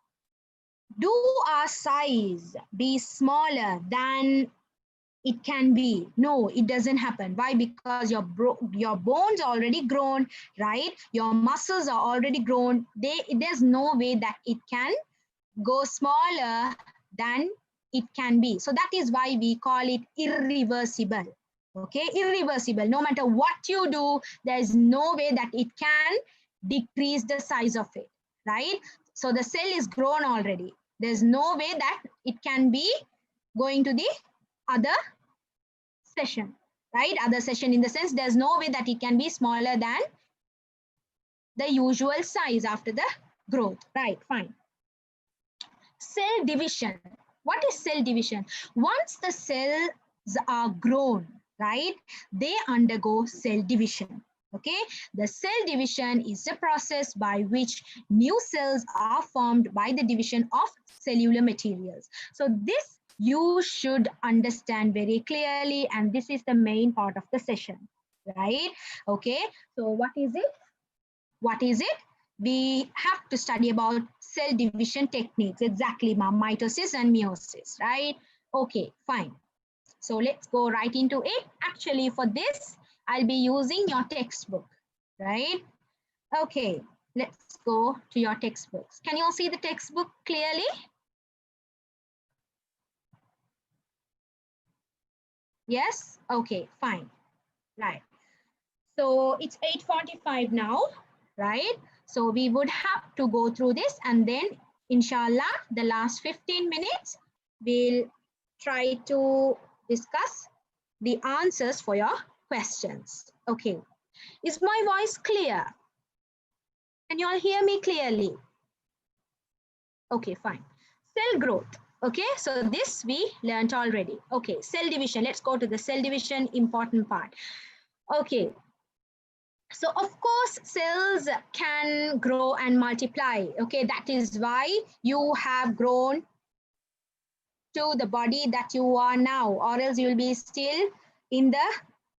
do our size be smaller than it can be? No, it doesn't happen. Why? Because your bones are already grown, right? Your muscles are already grown. There's no way that it can go smaller than it can be. So that is why we call it irreversible. Okay, irreversible. No matter what you do, there is no way that it can decrease the size of it, right? So the cell is grown already. There's no way that it can be going to the other session, right? Other session in the sense there's no way that it can be smaller than the usual size after the growth, right? Fine. Cell division. What is cell division? Once the cells are grown, right, they undergo cell division. Okay, the cell division is the process by which new cells are formed by the division of cellular materials. So this you should understand very clearly, and this is the main part of the session, right? Okay, so what is it? What is it? We have to study about cell division techniques, exactly, mitosis and meiosis, right? Okay, fine. So let's go right into it. Actually, for this, I'll be using your textbook, right? Okay, let's go to your textbooks. Can you all see the textbook clearly? Yes? Okay, fine. Right. So it's 8:45 now, right? So we would have to go through this, and then inshallah, the last 15 minutes, we'll try to discuss the answers for your questions. Okay. Is my voice clear? Can you all hear me clearly? Okay, fine. Cell growth. Okay, so this we learned already. Okay, cell division. Let's go to the cell division, important part. Okay, so of course cells can grow and multiply. Okay, that is why you have grown to the body that you are now, or else you will be still in the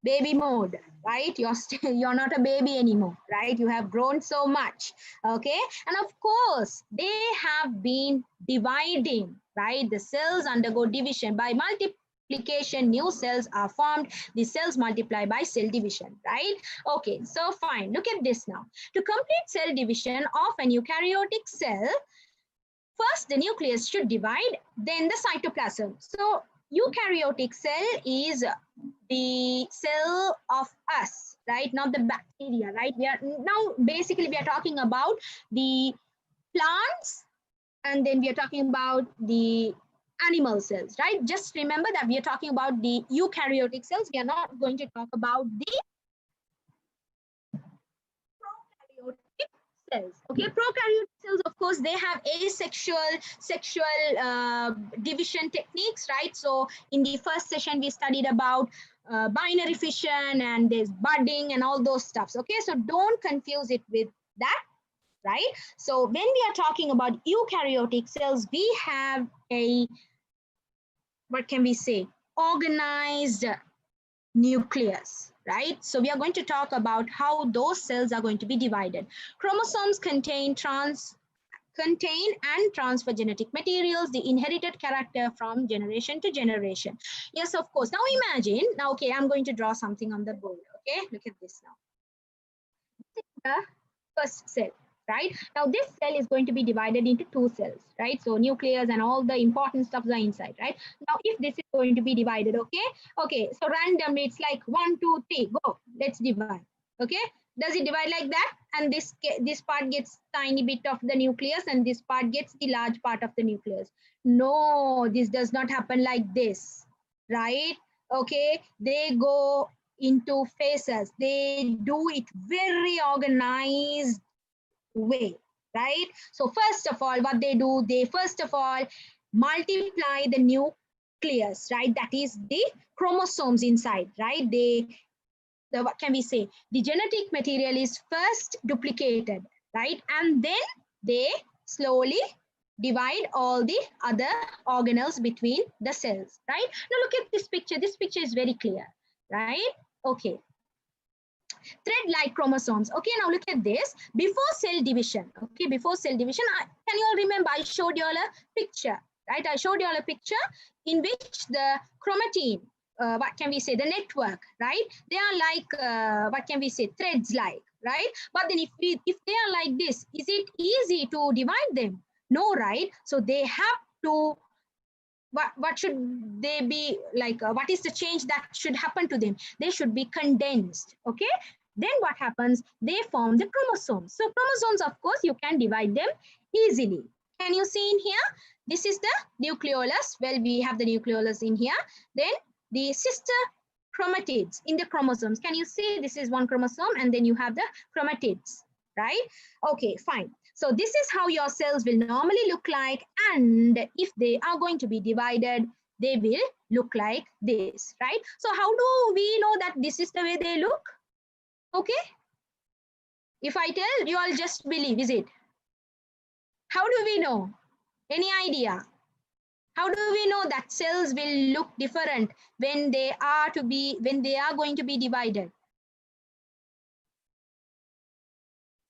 baby mode, right? You're not a baby anymore, right? You have grown so much. Okay, and of course they have been dividing, right? The cells undergo division by multiplication. New cells are formed. The cells multiply by cell division, right? Okay, so fine, look at this now. To complete cell division of an eukaryotic cell, first the nucleus should divide, then the cytoplasm. So eukaryotic cell is the cell of us, right? Not the bacteria, right? We are now basically we are talking about the plants, and then we are talking about the animal cells, right? Just remember that we are talking about the eukaryotic cells. We are not going to talk about the cells. Okay, prokaryotic cells, of course, they have sexual division techniques, right? So in the first session, we studied about binary fission and there's budding and all those stuffs. Okay, so don't confuse it with that, right? So when we are talking about eukaryotic cells, we have a, what can we say, organized nucleus, right? So we are going to talk about how those cells are going to be divided. Chromosomes contain and transfer genetic materials, the inherited character from generation to generation. Yes, of course. Now imagine, now, okay, I'm going to draw something on the board. Okay, look at this now. This is the first cell, right? Now this cell is going to be divided into two cells, right? So nucleus and all the important stuff are inside, right? Now if this is going to be divided, okay, so randomly it's like 1, 2, 3, go, let's divide. Okay, does it divide like that? And this part gets tiny bit of the nucleus and this part gets the large part of the nucleus. No, this does not happen like this, right? Okay, they go into phases. They do it very organized way, right? So first of all, what they do, they first of all multiply the nucleus, right? That is the chromosomes inside, right? What can we say? The genetic material is first duplicated, right? And then they slowly divide all the other organelles between the cells, right? Now look at this picture. This picture is very clear, right? Okay. Thread-like chromosomes. Okay, now look at this. Before cell division, okay, before cell division, can you all remember I showed you all a picture, right? I showed you all a picture in which the chromatin, what can we say, the network, right? They are like, what can we say, threads like, right? But then if they are like this, is it easy to divide them? No, right? So they have to, what should they be like, what is the change that should happen to them? They should be condensed, okay? Then what happens? They form the chromosomes. So chromosomes, of course, you can divide them easily. Can you see in here? This is the nucleolus. Well, we have the nucleolus in here. Then the sister chromatids in the chromosomes. Can you see this is one chromosome and then you have the chromatids, right? Okay, fine. So this is how your cells will normally look like, and if they are going to be divided, they will look like this, right? So how do we know that this is the way they look? Okay. If I tell, you all just believe, is it? How do we know? Any idea? How do we know that cells will look different when they are going to be divided?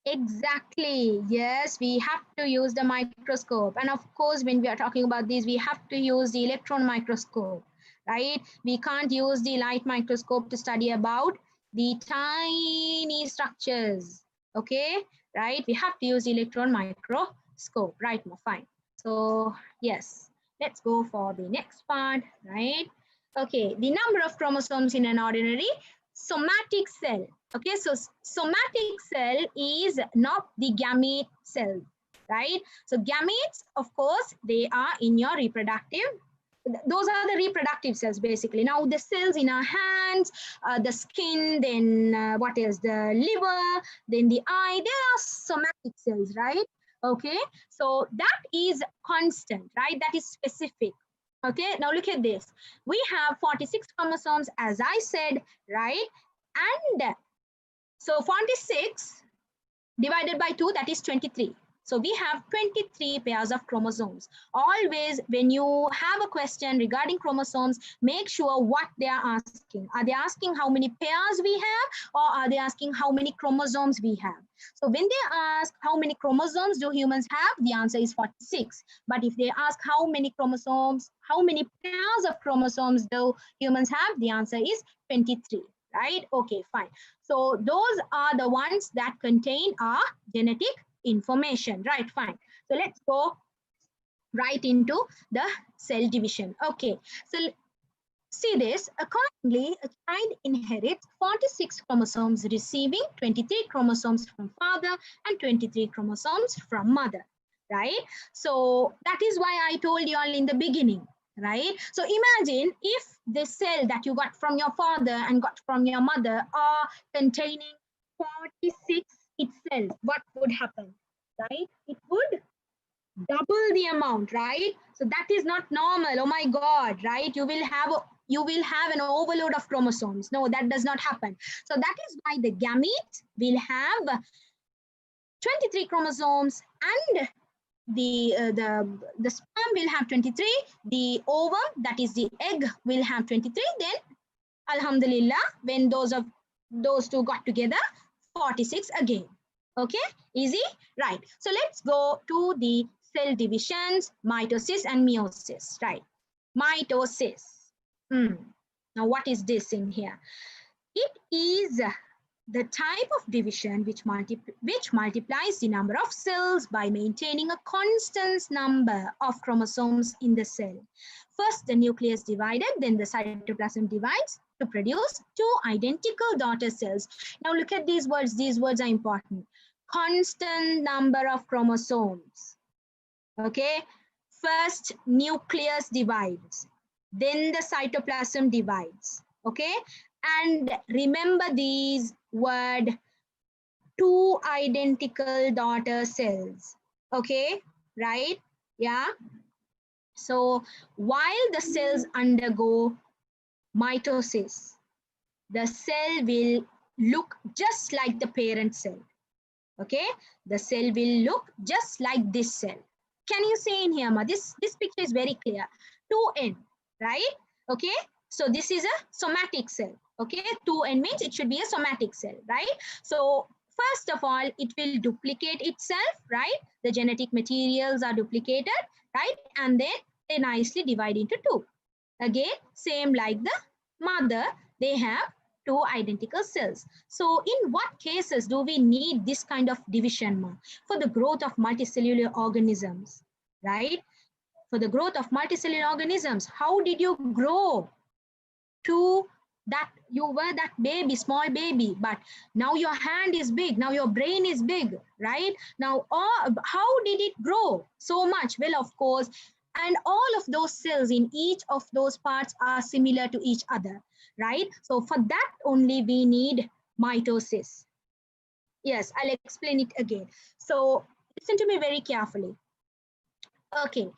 Exactly. Yes, we have to use the microscope. And of course, when we are talking about this, we have to use the electron microscope, right? We can't use the light microscope to study about the tiny structures, okay? Right? We have to use the electron microscope, right? Fine. So yes, let's go for the next part, right? Okay, the number of chromosomes in an ordinary somatic cell. Okay, so somatic cell is not the gamete cell, right? So gametes, of course, they are in your reproductive. Those are the reproductive cells, basically. Now, the cells in our hands, the skin, then what else? The liver, then the eye, they are somatic cells, right? Okay, so that is constant, right? That is specific. Okay, now look at this. We have 46 chromosomes, as I said, right? And so 46 divided by 2, that is 23. So we have 23 pairs of chromosomes. Always, when you have a question regarding chromosomes, make sure what they are asking. Are they asking how many pairs we have, or are they asking how many chromosomes we have? So when they ask how many chromosomes do humans have, the answer is 46. But if they ask how many chromosomes, how many pairs of chromosomes do humans have, the answer is 23, right? Okay, fine. So those are the ones that contain our genetic information, right? Fine. So let's go right into the cell division. Okay, so see this. Accordingly, a child inherits 46 chromosomes, receiving 23 chromosomes from father and 23 chromosomes from mother, right? So that is why I told you all in the beginning, right? So imagine if the cell that you got from your father and got from your mother are containing 46 itself, what would happen, right? It would double the amount, right? So that is not normal. Oh my God, right? You will have an overload of chromosomes. No, that does not happen. So that is why the gamete will have 23 chromosomes, and the sperm will have 23. The ovum, that is the egg, will have 23. Then, alhamdulillah, when those two got together, 46 again. Okay, easy, right? So let's go to the cell divisions, mitosis and meiosis, right? Mitosis. Now, what is this in here? It is the type of division which multiplies the number of cells by maintaining a constant number of chromosomes in the cell. First, the nucleus divided, then the cytoplasm divides to produce two identical daughter cells. Now look at these words. These words are important. Constant number of chromosomes. Okay. First, nucleus divides, then the cytoplasm divides. Okay. And remember these word, two identical daughter cells. Okay, right? Yeah. So while the cells undergo mitosis, the cell will look just like the parent cell. Okay, the cell will look just like this cell. Can you see in here, Ma? This picture is very clear. 2N, right? Okay, so this is a somatic cell. Okay, 2N means it should be a somatic cell, right? So first of all, it will duplicate itself, right? The genetic materials are duplicated, right? And then they nicely divide into two. Again, same like the mother, they have two identical cells. So in what cases do we need this kind of division, Ma? For the growth of multicellular organisms, right? For the growth of multicellular organisms, how did you grow to that? You were that baby, small baby, but now your hand is big, now your brain is big, right? Now, how did it grow so much? Well, of course, and all of those cells in each of those parts are similar to each other, right? So for that only we need mitosis. Yes, I'll explain it again. So listen to me very carefully. Okay,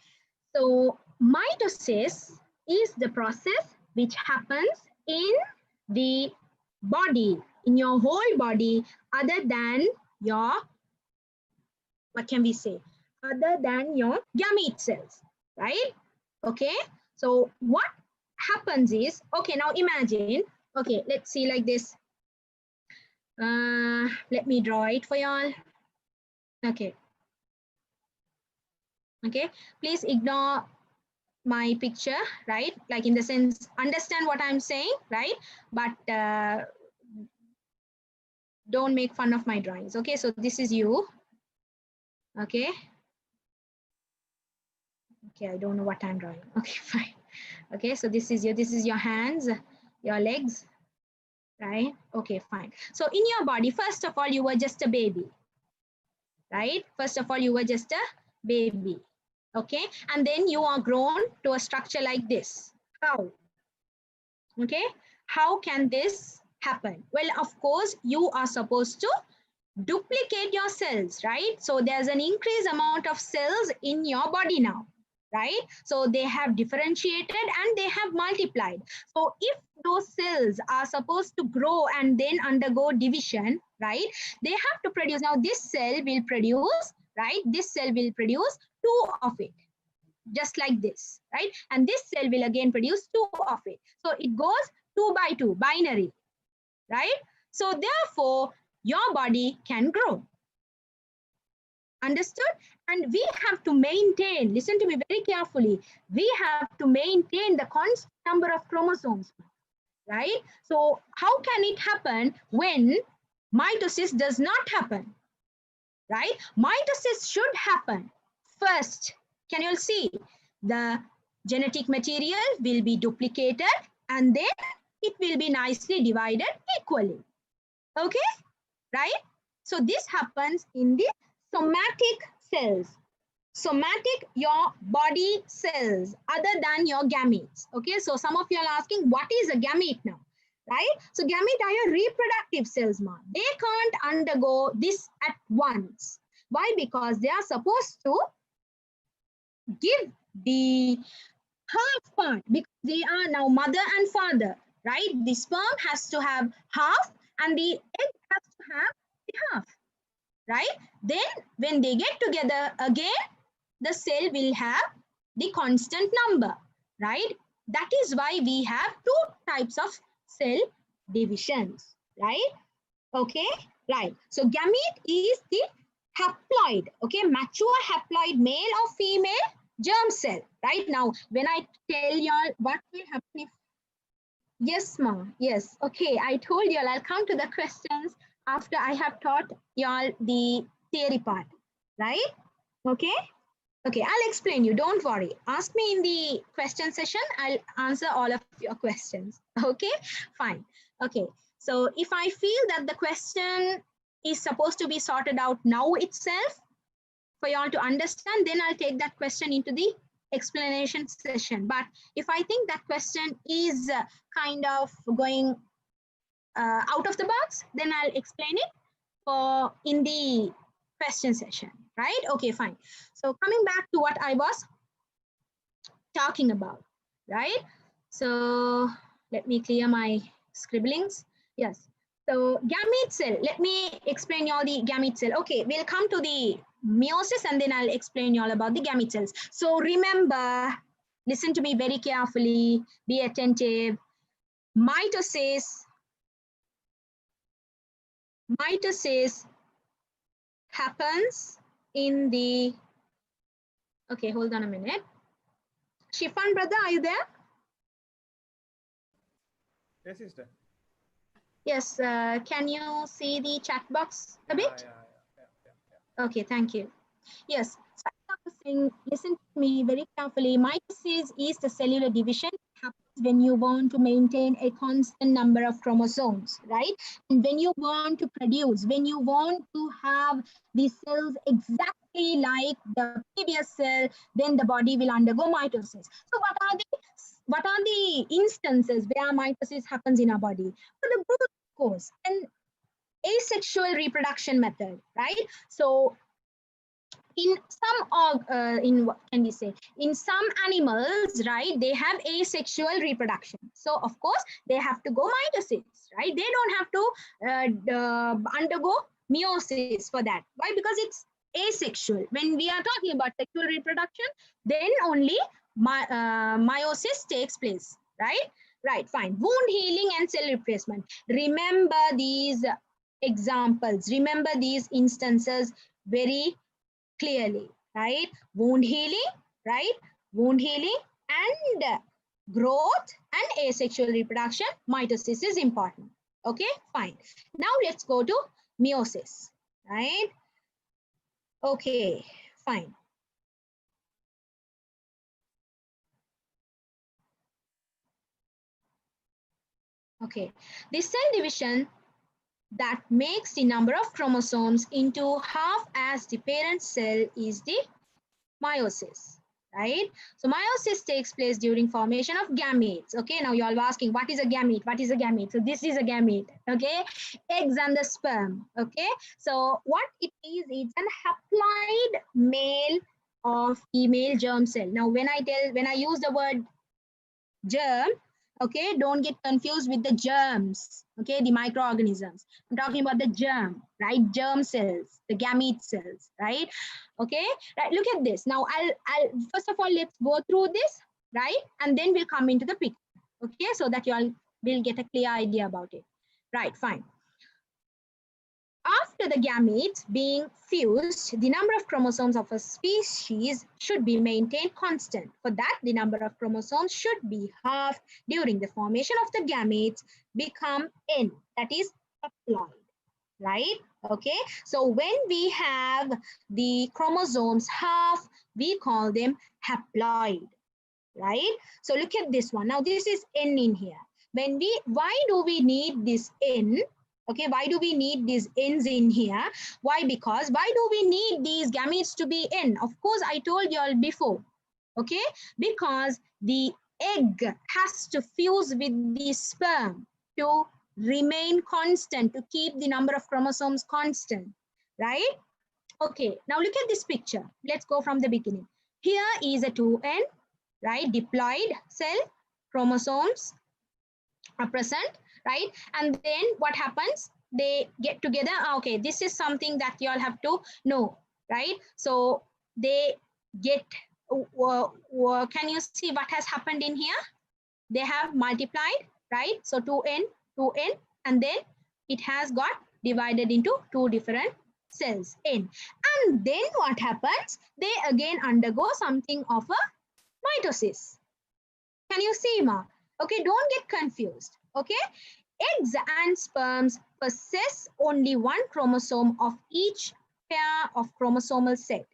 so mitosis is the process which happens in the body, in your whole body, other than your, what can we say, other than your gamete cells, right? Okay, so what happens is, okay, now imagine, okay, let's see like this. Let me draw it for y'all. Okay. Okay, please ignore my picture, right? Like in the sense, understand what I'm saying, right? But don't make fun of my drawings. Okay, so this is you. Okay. Okay, I don't know what I'm drawing. Okay, fine. Okay, so this is your hands, your legs, right? Okay, fine. So in your body, first of all, you were just a baby, right? First of all, you were just a baby. Okay, and then you are grown to a structure like this. How? Okay, how can this happen? Well, of course, you are supposed to duplicate your cells, right? So there's an increased amount of cells in your body now, right? So they have differentiated and they have multiplied. So if those cells are supposed to grow and then undergo division, right, they have to produce. Now this cell will produce, right, this cell will produce two of it, just like this, right? And this cell will again produce two of it. So it goes 2 by 2, binary, right? So therefore, your body can grow. Understood? And we have to maintain, listen to me very carefully, we have to maintain the constant number of chromosomes, right? So how can it happen when mitosis does not happen, right? Mitosis should happen first. Can you all see? The genetic material will be duplicated and then it will be nicely divided equally. Okay, right? So this happens in the somatic cells. Somatic, your body cells, other than your gametes. Okay, so some of you are asking, what is a gamete now? right? So gamete are your reproductive cells, ma. They can't undergo this at once. Why? Because they are supposed to give the half part, because they are now mother and father, right? The sperm has to have half and the egg has to have the half, right? Then when they get together again, the cell will have the constant number, right? That is why we have two types of cell divisions, right? Okay, right. So gamete is the haploid, okay, mature haploid male or female germ cell, right? Now, when I tell y'all what will happen if, yes, ma, yes, okay, I told y'all I'll come to the questions after I have taught y'all the theory part, right? Okay. Okay, I'll explain you. Don't worry. Ask me in the question session. I'll answer all of your questions. Okay, fine. Okay, so if I feel that the question is supposed to be sorted out now itself for you all to understand, then I'll take that question into the explanation session. But if I think that question is kind of going out of the box, then I'll explain it for in the question session, right? Okay, fine. So coming back to what I was talking about, right? So let me clear my scribblings. Yes. So gamete cell, let me explain you all the gamete cell. Okay, we'll come to the meiosis and then I'll explain you all about the gamete cells. So remember, listen to me very carefully, be attentive. Mitosis happens in the, okay, hold on a minute. Shifan brother, are you there? Yes, sister. Yes, can you see the chat box a bit? Yeah. Okay, thank you. Yes, so I was saying, listen to me very carefully. Mitosis is the cellular division. It happens when you want to maintain a constant number of chromosomes, right? And when you want to produce, when you want to have the cells exactly like the previous cell, then the body will undergo mitosis. So what are the instances where mitosis happens in our body? So the growth course and asexual reproduction method, right? So in in what can we say, in some animals, right, they have asexual reproduction, so of course they have to go mitosis, right? They don't have to undergo meiosis for that. Why? Because it's asexual. When we are talking about sexual reproduction, then only meiosis takes place, right, fine. Wound healing and cell replacement, remember these examples, remember these instances very clearly, right? Wound healing, right? Wound healing and growth and asexual reproduction, mitosis is important. Okay, fine. Now let's go to meiosis, right? Okay, fine. Okay, the cell division that makes the number of chromosomes into half as the parent cell is the meiosis, right? So meiosis takes place during formation of gametes. Okay, now you all asking, what is a gamete? What is a gamete? So this is a gamete, okay? Eggs and the sperm, okay? So what it is, it's an haploid male or female germ cell. Now when I use the word germ, okay, don't get confused with the germs, okay, the microorganisms. I'm talking about the germ, right? Germ cells, the gamete cells, right? Okay, right, look at this. Now I'll first of all, let's go through this, right? And then we'll come into the picture, okay, so that you all will get a clear idea about it. Right, fine. After the gametes being fused, the number of chromosomes of a species should be maintained constant. For that, the number of chromosomes should be halved during the formation of the gametes, become N, that is haploid, right? Okay, so when we have the chromosomes half, we call them haploid, right? So look at this one. Now this is N in here. Why do we need this N? Okay, why do we need these N's in here? Why? Because why do we need these gametes to be N? Of course, I told you all before, okay? Because the egg has to fuse with the sperm to remain constant, to keep the number of chromosomes constant, right? Okay, now look at this picture. Let's go from the beginning. Here is a 2N, right? Diploid cell, chromosomes are present, right? And then what happens? They get together. Okay, this is something that you all have to know, right? So they get, can you see what has happened in here? They have multiplied, right? So 2N, 2N, and then it has got divided into two different cells, N. And then what happens? They again undergo something of a mitosis. Can you see, Ma? Okay, don't get confused. Okay, eggs and sperms possess only one chromosome of each pair of chromosomal set.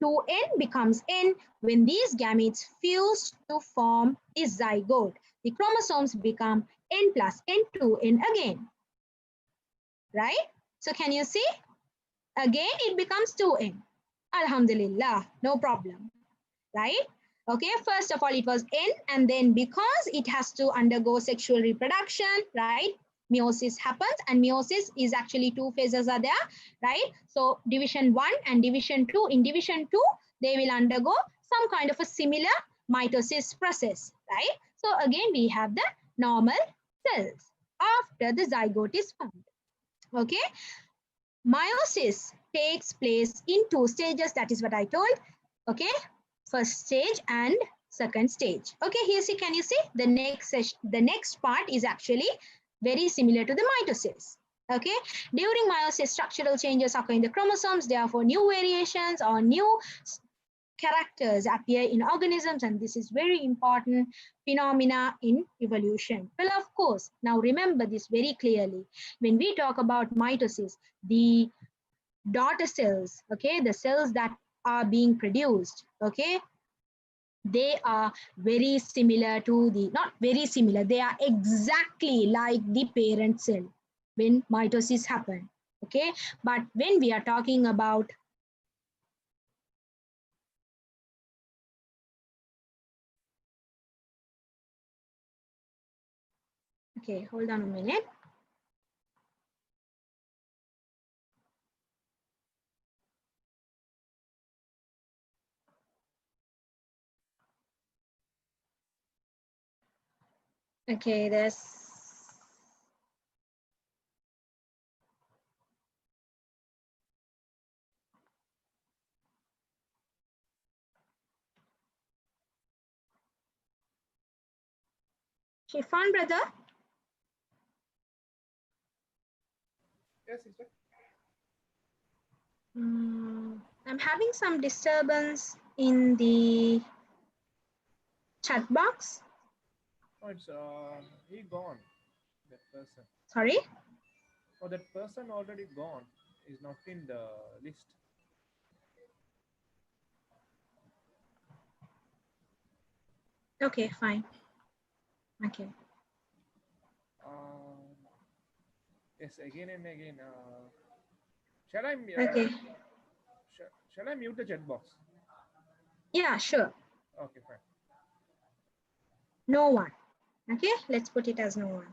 2N becomes N when these gametes fuse to form the zygote. The chromosomes become N plus N2N again. Right? So can you see? Again, it becomes 2N. Alhamdulillah, no problem. Right? Okay, first of all, it was N, and then because it has to undergo sexual reproduction, right? Meiosis happens, and meiosis is actually two phases are there, right? So division 1 and division 2. In division 2, they will undergo some kind of a similar mitosis process, right? So again, we have the normal cells after the zygote is formed. Okay, meiosis takes place in 2 stages. That is what I told. Okay, first stage and second stage. Okay, here see, can you see the next part is actually very similar to the mitosis. Okay, during meiosis, structural changes occur in the chromosomes. Therefore, new variations or new characters appear in organisms, and this is very important phenomena in evolution. Well, of course, now remember this very clearly. When we talk about mitosis, the daughter cells, okay, the cells that are being produced, okay, they are very similar to the, not very similar, they are exactly like the parent cell when mitosis happen. Okay, but when we are talking about okay, hold on a minute. Okay, there's Shifan, brother. Yes, sister. I'm having some disturbance in the chat box. Oh, it's he gone. That person. Sorry. Oh, that person already gone. Is not in the list. Okay, fine. Okay. Yes, again and again. Shall I? Okay. Shall I mute the chat box? Yeah, sure. Okay, fine. No one. Okay, let's put it as no one.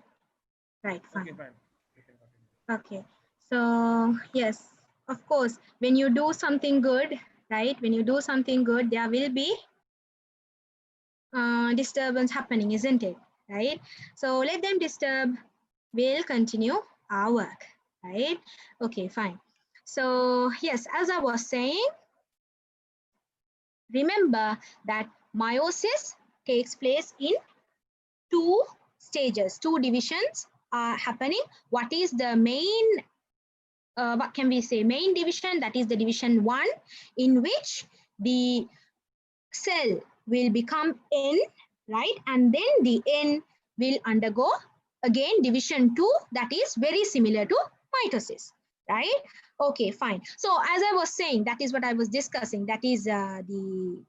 Right, fine. Okay, fine. You can continue. Okay, so yes, of course, when you do something good, right? When you do something good, there will be disturbance happening, isn't it? Right? So let them disturb. We'll continue our work, right? Okay, fine. So yes, as I was saying, remember that meiosis takes place in 2 stages, 2 divisions are happening. What is the main, what can we say, main division? That is the division 1, in which the cell will become N, right? And then the N will undergo again division 2, that is very similar to mitosis, right? Okay, fine. So as I was saying, that is what I was discussing. That is the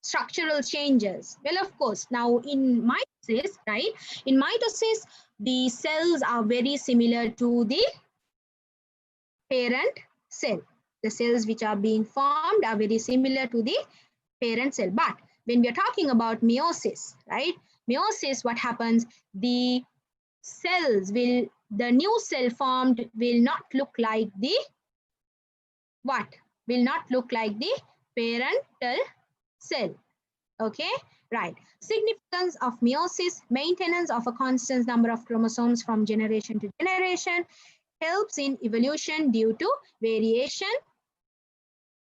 structural changes. Well, of course, now in mitosis, right? In mitosis, the cells are very similar to the parent cell. The cells which are being formed are very similar to the parent cell. But when we are talking about meiosis, right? Meiosis, what happens? The the new cell formed will not look like the what? Will not look like the parental cell. Okay, right. Significance of meiosis, maintenance of a constant number of chromosomes from generation to generation, helps in evolution due to variation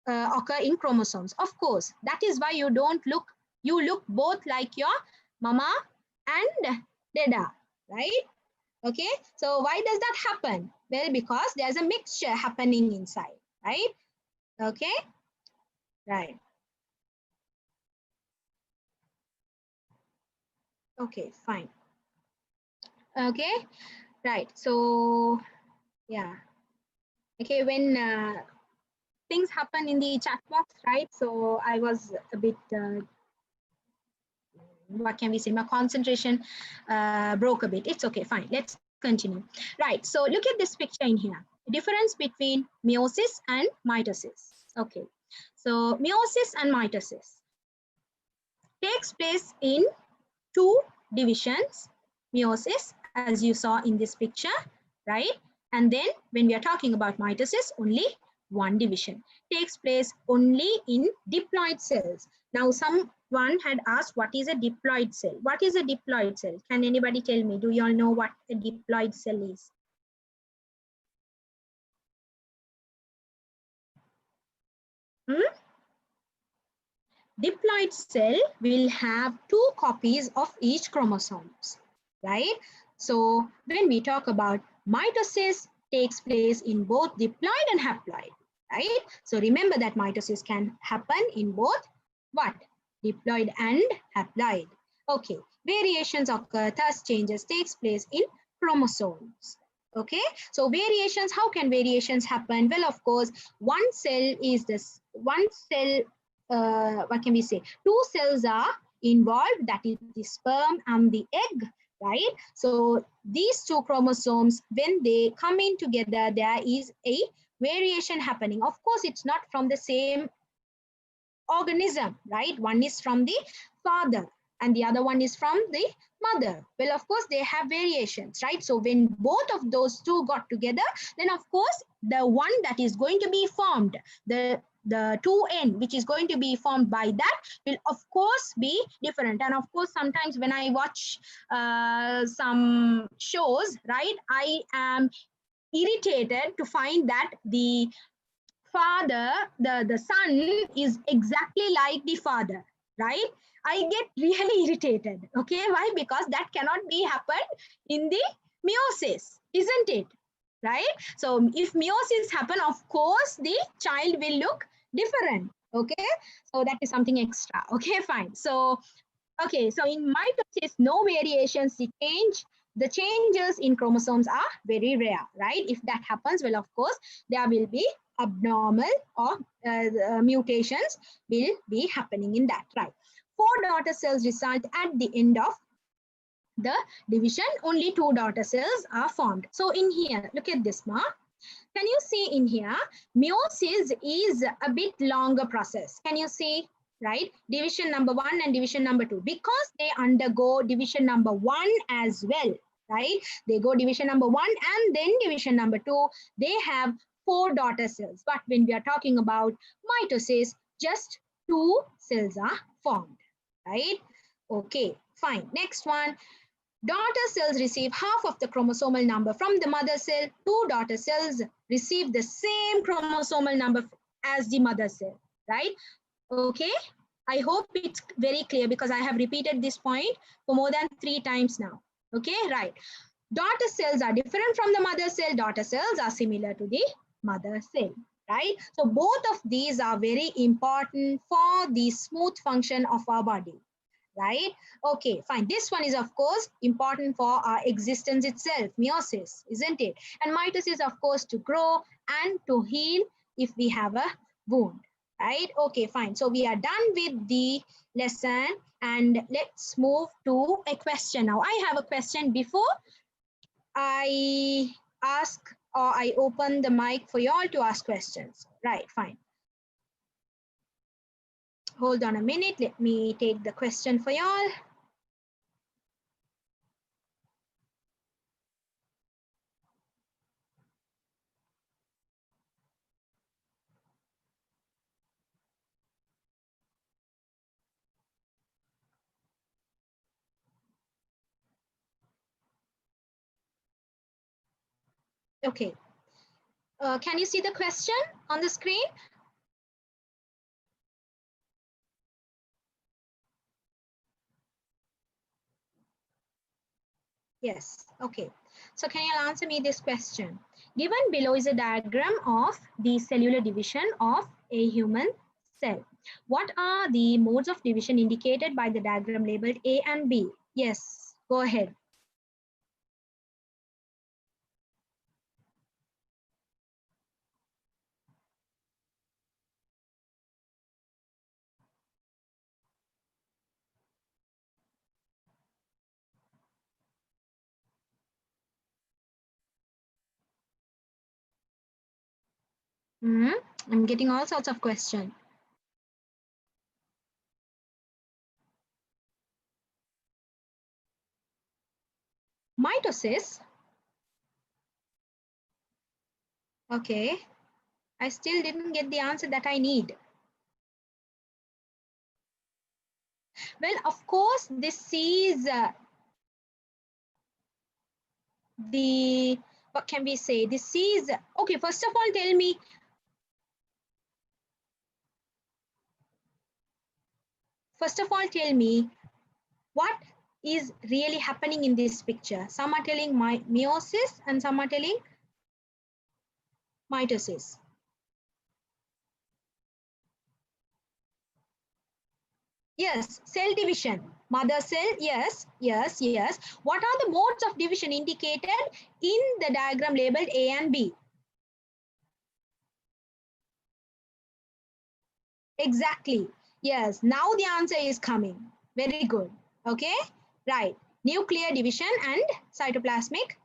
occur in chromosomes. Of course, that is why you look both like your mama and dada, right? Okay, so why does that happen? Well, because there's a mixture happening inside, right? Okay, right. Okay, fine. Okay, right. So, yeah. Okay, when things happen in the chat box, right? So I was a bit, what can we say? My concentration broke a bit. It's okay, fine. Let's continue. Right, so look at this picture in here. Difference between meiosis and mitosis. Okay, so meiosis and mitosis takes place in two divisions. Meiosis, as you saw in this picture, right? And then when we are talking about mitosis, only one division takes place only in diploid cells. Now, someone had asked, what is a diploid cell? What is a diploid cell? Can anybody tell me? Do you all know what a diploid cell is? Diploid cell will have 2 copies of each chromosomes, right? So when we talk about mitosis, takes place in both diploid and haploid, right? So remember that mitosis can happen in both what? Diploid and haploid. Okay, variations occur, thus changes takes place in chromosomes. Okay, so variations, how can variations happen? Well, of course, one cell is this, one cell, what can we say? 2 cells are involved, that is the sperm and the egg, right? So these 2 chromosomes, when they come in together, there is a variation happening. Of course, it's not from the same organism, right? One is from the father and the other one is from the mother. Well, of course, they have variations, right? So when both of those 2 got together, then of course, the one that is going to be formed, the 2N, which is going to be formed by that, will of course be different. And of course, sometimes when I watch some shows, right, I am irritated to find that the father, the son is exactly like the father, right? I get really irritated. Okay, why? Because that cannot be happened in the meiosis, isn't it? Right? So if meiosis happen, of course, the child will look different. Okay, so that is something extra. Okay, fine. So, okay, so in mitosis, no variations, the changes in chromosomes are very rare, right? If that happens, well, of course, there will be abnormal or mutations will be happening in that, right? 4 daughter cells result at the end of the division. Only 2 daughter cells are formed. So in here, look at this, Ma. Can you see in here, meiosis is a bit longer process. Can you see, right? Division number 1 and division number 2, because they undergo division number 1 as well, right? They go division number 1 and then division number 2. They have 4 daughter cells. But when we are talking about mitosis, just 2 cells are formed, right? Okay, fine. Next one. Daughter cells receive half of the chromosomal number from the mother cell. 2 daughter cells receive the same chromosomal number as the mother cell, right? Okay, I hope it's very clear because I have repeated this point for more than 3 times now. Okay, right. Daughter cells are different from the mother cell. Daughter cells are similar to the mother cell, right? So both of these are very important for the smooth function of our body. Right? Okay, fine. This one is, of course, important for our existence itself, meiosis, isn't it? And mitosis, of course, to grow and to heal if we have a wound, right? Okay, fine. So we are done with the lesson and let's move to a question now. I have a question before I ask or I open the mic for you all to ask questions. Right, fine. Hold on a minute. Let me take the question for y'all. Okay. Can you see the question on the screen? Yes. Okay. So can you answer me this question? Given below is a diagram of the cellular division of a human cell. What are the modes of division indicated by the diagram labeled A and B? Yes. Go ahead. I'm getting all sorts of questions. Mitosis. Okay. I still didn't get the answer that I need. Well, of course, this is what can we say? This is, okay, first of all, tell me, what is really happening in this picture? Some are telling meiosis and some are telling mitosis. Yes, cell division. Mother cell, yes, yes, yes. What are the modes of division indicated in the diagram labeled A and B? Exactly. Yes, now the answer is coming. Very good. Okay, right. Nuclear division and cytoplasmic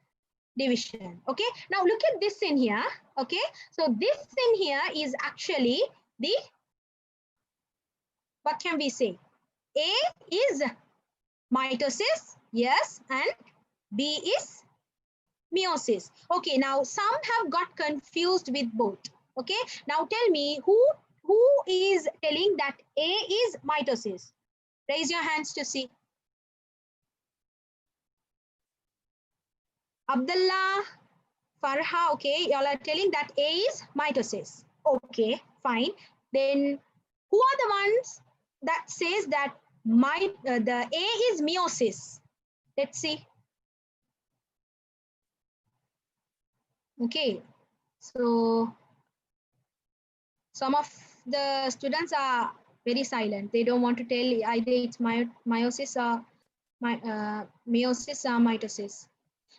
division. Okay, now look at this in here. Okay, so this in here is actually the, what can we say? A is mitosis, yes, and B is meiosis. Okay, now some have got confused with both. Okay, now tell me who is telling that A is mitosis? Raise your hands to see. Abdullah, Farha, okay, y'all are telling that A is mitosis. Okay, fine. Then who are the ones that says that the A is meiosis? Let's see. Okay, so some of the students are very silent. They don't want to tell either it's meiosis or meiosis or mitosis.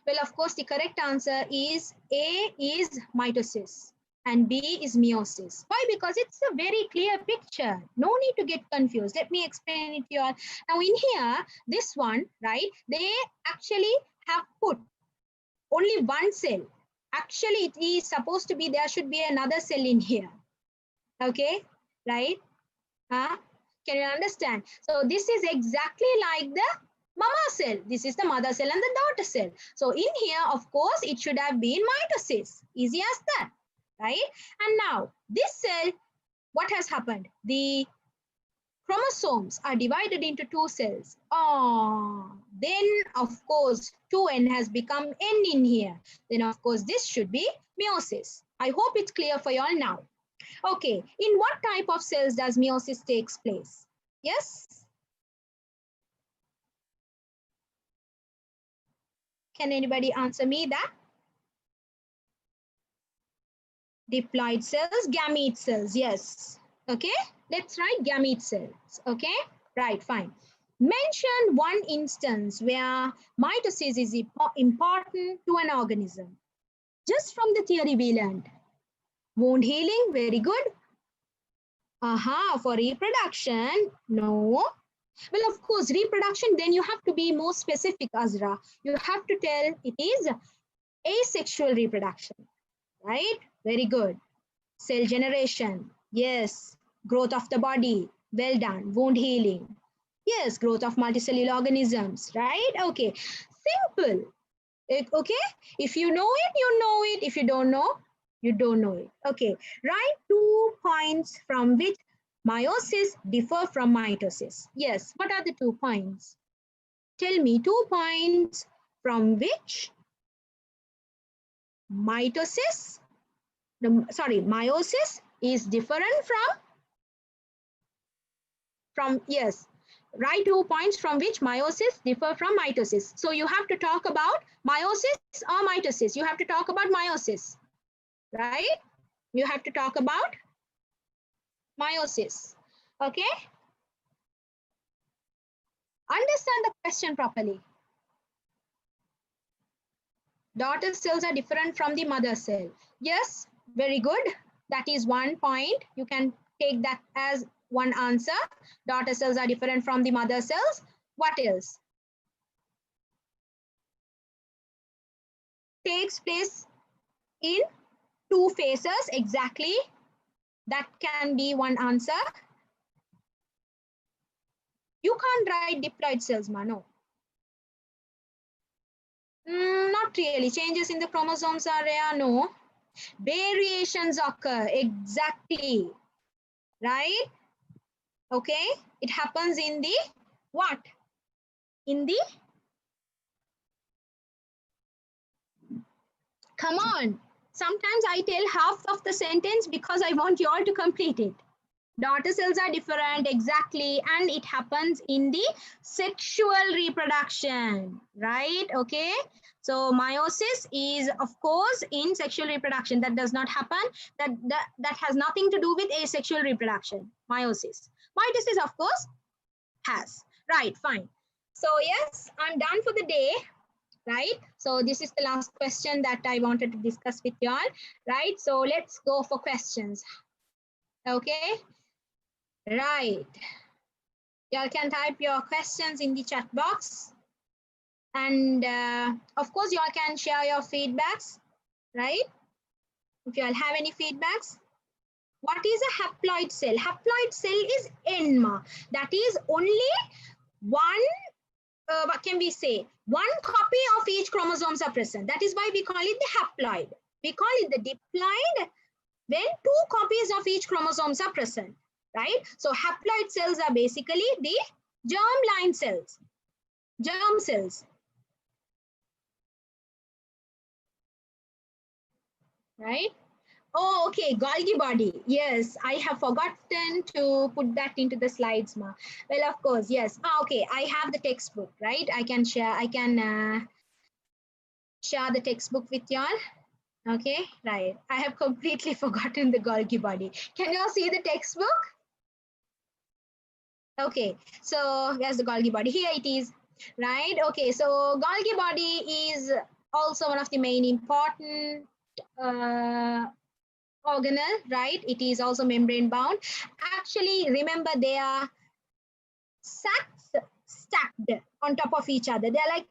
Well, of course, the correct answer is A is mitosis and B is meiosis. Why? Because it's a very clear picture. No need to get confused. Let me explain it to you all. Now, in here, this one, right, they actually have put only one cell. Actually, it is supposed to be, there should be another cell in here. Okay, right? Can you understand? So this is exactly like the mama cell. This is the mother cell and the daughter cell. So in here, of course, it should have been mitosis. Easy as that, right? And now this cell, what has happened? The chromosomes are divided into two cells. Then of course 2n has become n in here. Then of course this should be meiosis. I hope it's clear for you all now. Okay, in what type of cells does meiosis takes place? Yes? Can anybody answer me that? Diploid cells, gamete cells, yes. Okay, let's write gamete cells, okay? Right, fine. Mention one instance where mitosis is important to an organism. Just from the theory we learned. Wound healing, very good. For reproduction, no. Well, of course, reproduction, then you have to be more specific, Azra. You have to tell it is asexual reproduction, right? Very good. Cell generation, yes. Growth of the body, well done. Wound healing, yes. Growth of multicellular organisms, right? Okay, simple. Okay, if you know it, you know it. If you don't know, you don't know it. Okay, write 2 points from which meiosis differ from mitosis. Yes, what are the 2 points? Tell me 2 points from which Mitosis, meiosis is different from yes, write 2 points from which meiosis differ from mitosis. So you have to talk about meiosis or mitosis. You have to talk about meiosis, right? You have to talk about meiosis. Okay, understand the question properly. Daughter cells are different from the mother cell. Yes, very good. That is 1 point. You can take that as one answer. Daughter cells are different from the mother cells. What else? Takes place in 2 phases exactly. That can be one answer. You can't write diploid cells, Mano. Not really. Changes in the chromosomes are rare, no. Variations occur, exactly, right? Okay, it happens in the what? In the, come on. Sometimes I tell half of the sentence because I want you all to complete it. Daughter cells are different, exactly, and it happens in the sexual reproduction, right? Okay, so meiosis is of course in sexual reproduction. That does not happen, that has nothing to do with asexual reproduction. Meiosis, mitosis of course has, right? Fine. So yes, I'm done for the day, right? So this is the last question that I wanted to discuss with you all, right? So let's go for questions. Okay, right. Y'all can type your questions in the chat box. And of course, y'all can share your feedbacks, right? If y'all have any feedbacks. What is a haploid cell? Haploid cell is ENMA. That is only one, what can we say? One copy of each chromosomes are present. That is why we call it the haploid. We call it the diploid when 2 copies of each chromosomes are present, right? So haploid cells are basically the germ-line cells, germ cells, right? Oh, okay, Golgi body. Yes, I have forgotten to put that into the slides, Ma. Well, of course, yes. Okay, I have the textbook, right? I can share the textbook with y'all. Okay, right. I have completely forgotten the Golgi body. Can you all see the textbook? Okay, so where's the Golgi body? Here it is, right? Okay, so Golgi body is also one of the main important organelle, right? It is also membrane bound. Actually, remember they are sacs stacked on top of each other. They're like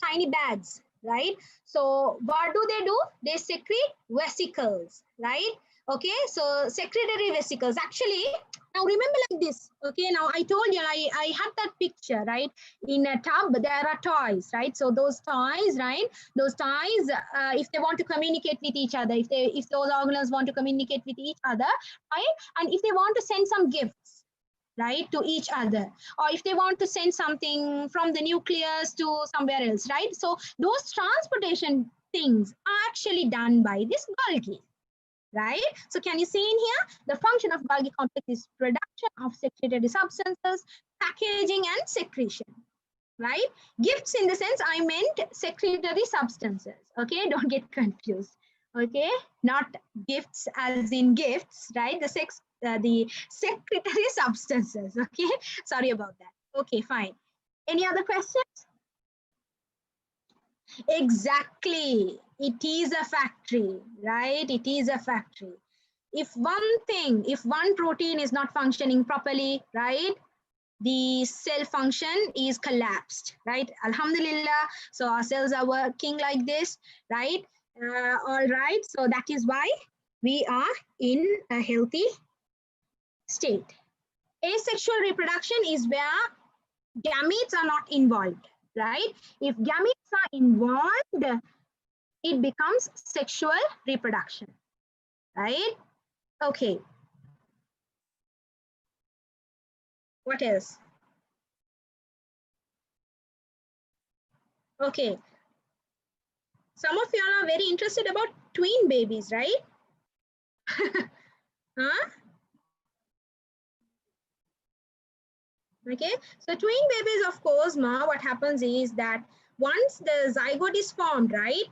tiny bags, right? So what do? They secrete vesicles, right? Okay, so secretory vesicles. Actually, now remember like this. Okay, now I told you I had that picture, right? In a tub, there are toys, right? So those toys, right? Those toys, if they want to communicate with each other, if those organelles want to communicate with each other, right? And if they want to send some gifts, right, to each other, or if they want to send something from the nucleus to somewhere else, right? So those transportation things are actually done by this Golgi, right? So can you see in here, the function of Golgi complex is production of secretory substances, packaging and secretion, right? Gifts in the sense I meant secretory substances, okay? Don't get confused, okay? Not gifts as in gifts, right? The secretory substances, okay? Sorry about that. Okay, fine. Any other questions? Exactly. It is a factory, right? It is a factory. If one protein is not functioning properly, right, the cell function is collapsed, right? Alhamdulillah. So our cells are working like this, right? All right. So that is why we are in a healthy state. Asexual reproduction is where gametes are not involved, right? If gametes are involved, it becomes sexual reproduction, right? Okay. What else? Okay. Some of y'all are very interested about twin babies, right? Huh? Okay, so twin babies, of course, ma, what happens is that once the zygote is formed, right?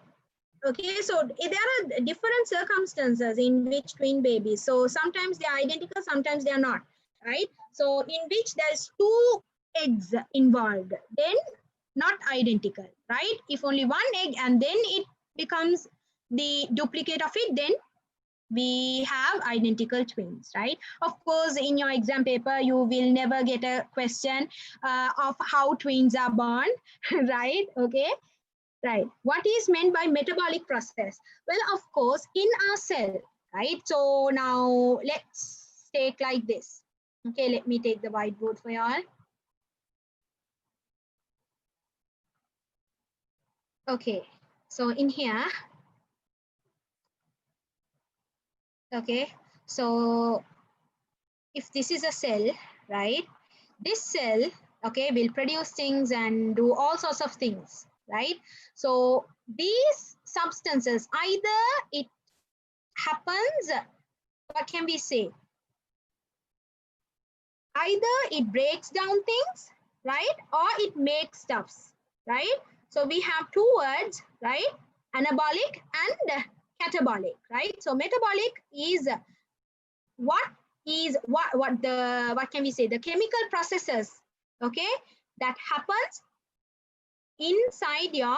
Okay, so there are different circumstances in which twin babies. So sometimes they are identical, sometimes they are not, right? So in which there's two eggs involved, then not identical, right? If only one egg and then it becomes the duplicate of it, then we have identical twins, right? Of course, in your exam paper, you will never get a question of how twins are born, right? Okay. Right. What is meant by metabolic process? Well, of course, in our cell, right? So now let's take like this. Okay, let me take the whiteboard for y'all. Okay, so in here, okay, so if this is a cell, right? This cell, okay, will produce things and do all sorts of things, right? So these substances, either it happens, what can we say? Either it breaks down things, right, or it makes stuffs, right? So we have two words, right? Anabolic and catabolic, right? So metabolic is what what can we say, the chemical processes, okay, that happens inside your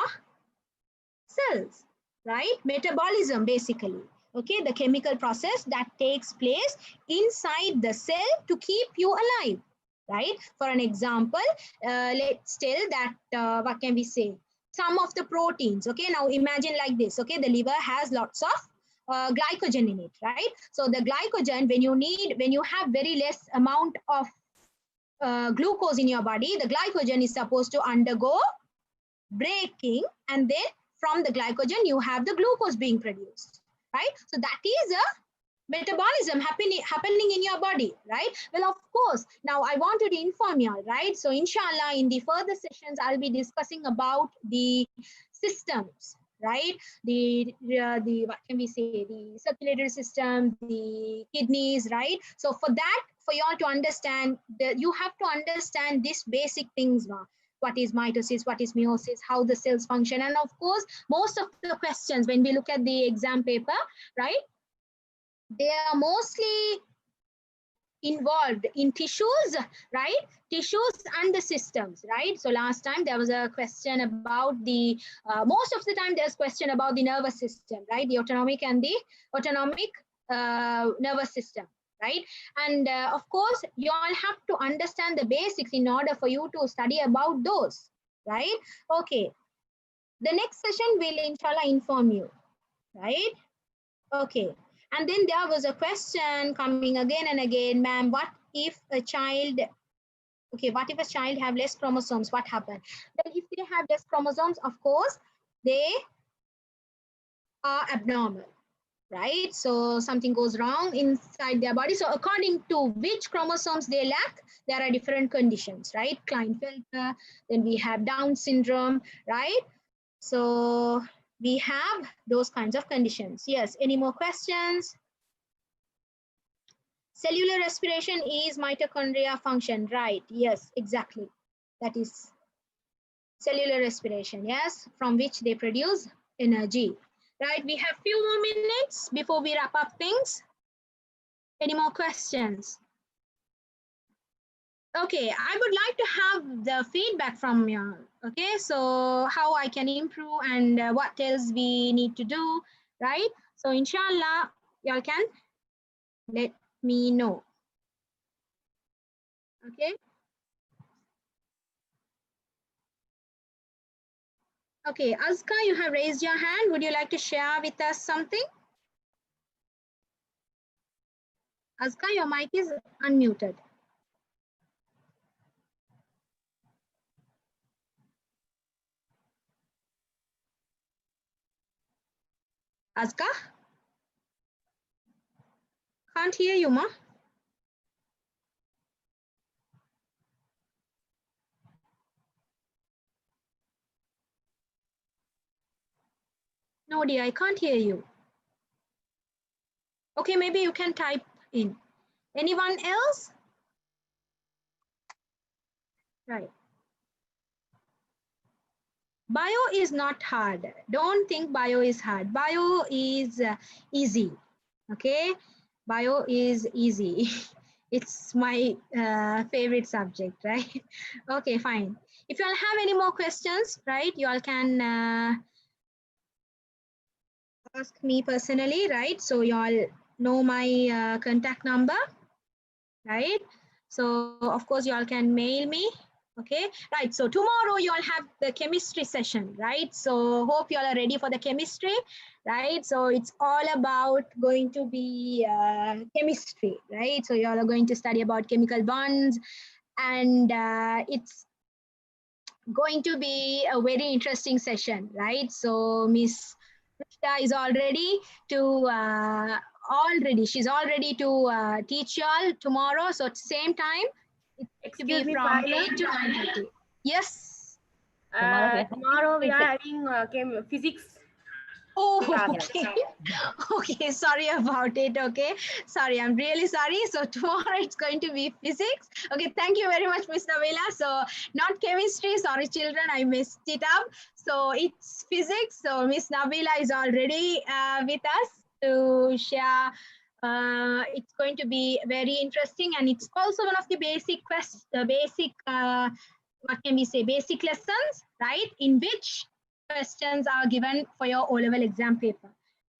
cells, right? Metabolism basically, okay, the chemical process that takes place inside the cell to keep you alive, right? For an example, let's tell that what can we say, some of the proteins, okay, now imagine like this, okay, the liver has lots of glycogen in it, right? So the glycogen, when you have very less amount of glucose in your body, the glycogen is supposed to undergo breaking, and then from the glycogen you have the glucose being produced, right? So that is a metabolism happening in your body, right? Well, of course, now I wanted to inform you all, right? So inshallah, in the further sessions I'll be discussing about the systems, right? The what can we say, the circulatory system, the kidneys, right? So for that, for you all to understand, you have to understand these basic things now. What is mitosis, what is meiosis, how the cells function, and of course most of the questions when we look at the exam paper, right, they are mostly involved in tissues, right? Tissues and the systems, right? So last time there was a question about the, most of the time there's question about the nervous system, right? The autonomic and the autonomic nervous system, right? And of course, you all have to understand the basics in order for you to study about those, right? Okay. The next session will inshallah inform you, right? Okay. And then there was a question coming again and again, ma'am, what if a child, okay, what if a child have less chromosomes? What happened? Then if they have less chromosomes, of course, they are abnormal, right? So something goes wrong inside their body. So according to which chromosomes they lack, there are different conditions, right? Klinefelter, then we have Down syndrome, right? So we have those kinds of conditions. Yes, any more questions? Cellular respiration is mitochondria function, right? Yes, exactly. That is cellular respiration, yes, from which they produce energy, right? We have few more minutes before we wrap up things. Any more questions? Okay, I would like to have the feedback from you. Okay, so how I can improve and what else we need to do, right? So inshallah, y'all can let me know. Okay. Okay, Azka, you have raised your hand. Would you like to share with us something? Azka, your mic is unmuted. Azka? Can't hear you, ma. No, dear, I can't hear you. Okay, maybe you can type in. Anyone else? Right. Bio is not hard. Don't think bio is hard. Bio is easy. Okay, bio is easy. It's my favorite subject, right? Okay, fine. If you all have any more questions, right, you all can ask me personally, right? So you all know my contact number, right? So of course you all can mail me. Okay, right. So tomorrow you all have the chemistry session, right? So hope you all are ready for the chemistry, right? So it's all about going to be chemistry, right? So you all are going to study about chemical bonds, and it's going to be a very interesting session, right? So Miss Rushda is all ready to she's all ready to teach you all tomorrow. So at the same time, it's going to Excuse be me, from Payal. 8 to 9:30. Yes. Tomorrow we are having physics Oh, class. okay. Okay, sorry about it. Okay, sorry, I'm really sorry. So tomorrow it's going to be physics. Okay, thank you very much, Miss Nabila. So not chemistry. Sorry, children, I messed it up. So it's physics. So Miss Nabila is already with us to share. It's going to be very interesting, and it's also one of the basic what can we say, basic lessons, right? In which questions are given for your O-level exam paper,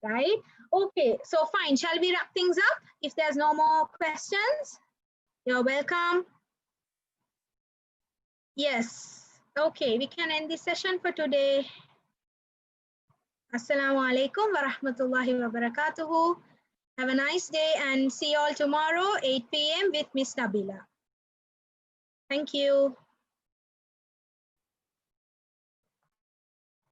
right? Okay, so fine. Shall we wrap things up? If there's no more questions, you're welcome. Yes. Okay, we can end this session for today. Assalamu alaikum wa rahmatullahi wa barakatuhu. Have a nice day and see you all tomorrow, 8 p.m. with Miss Nabila. Thank you.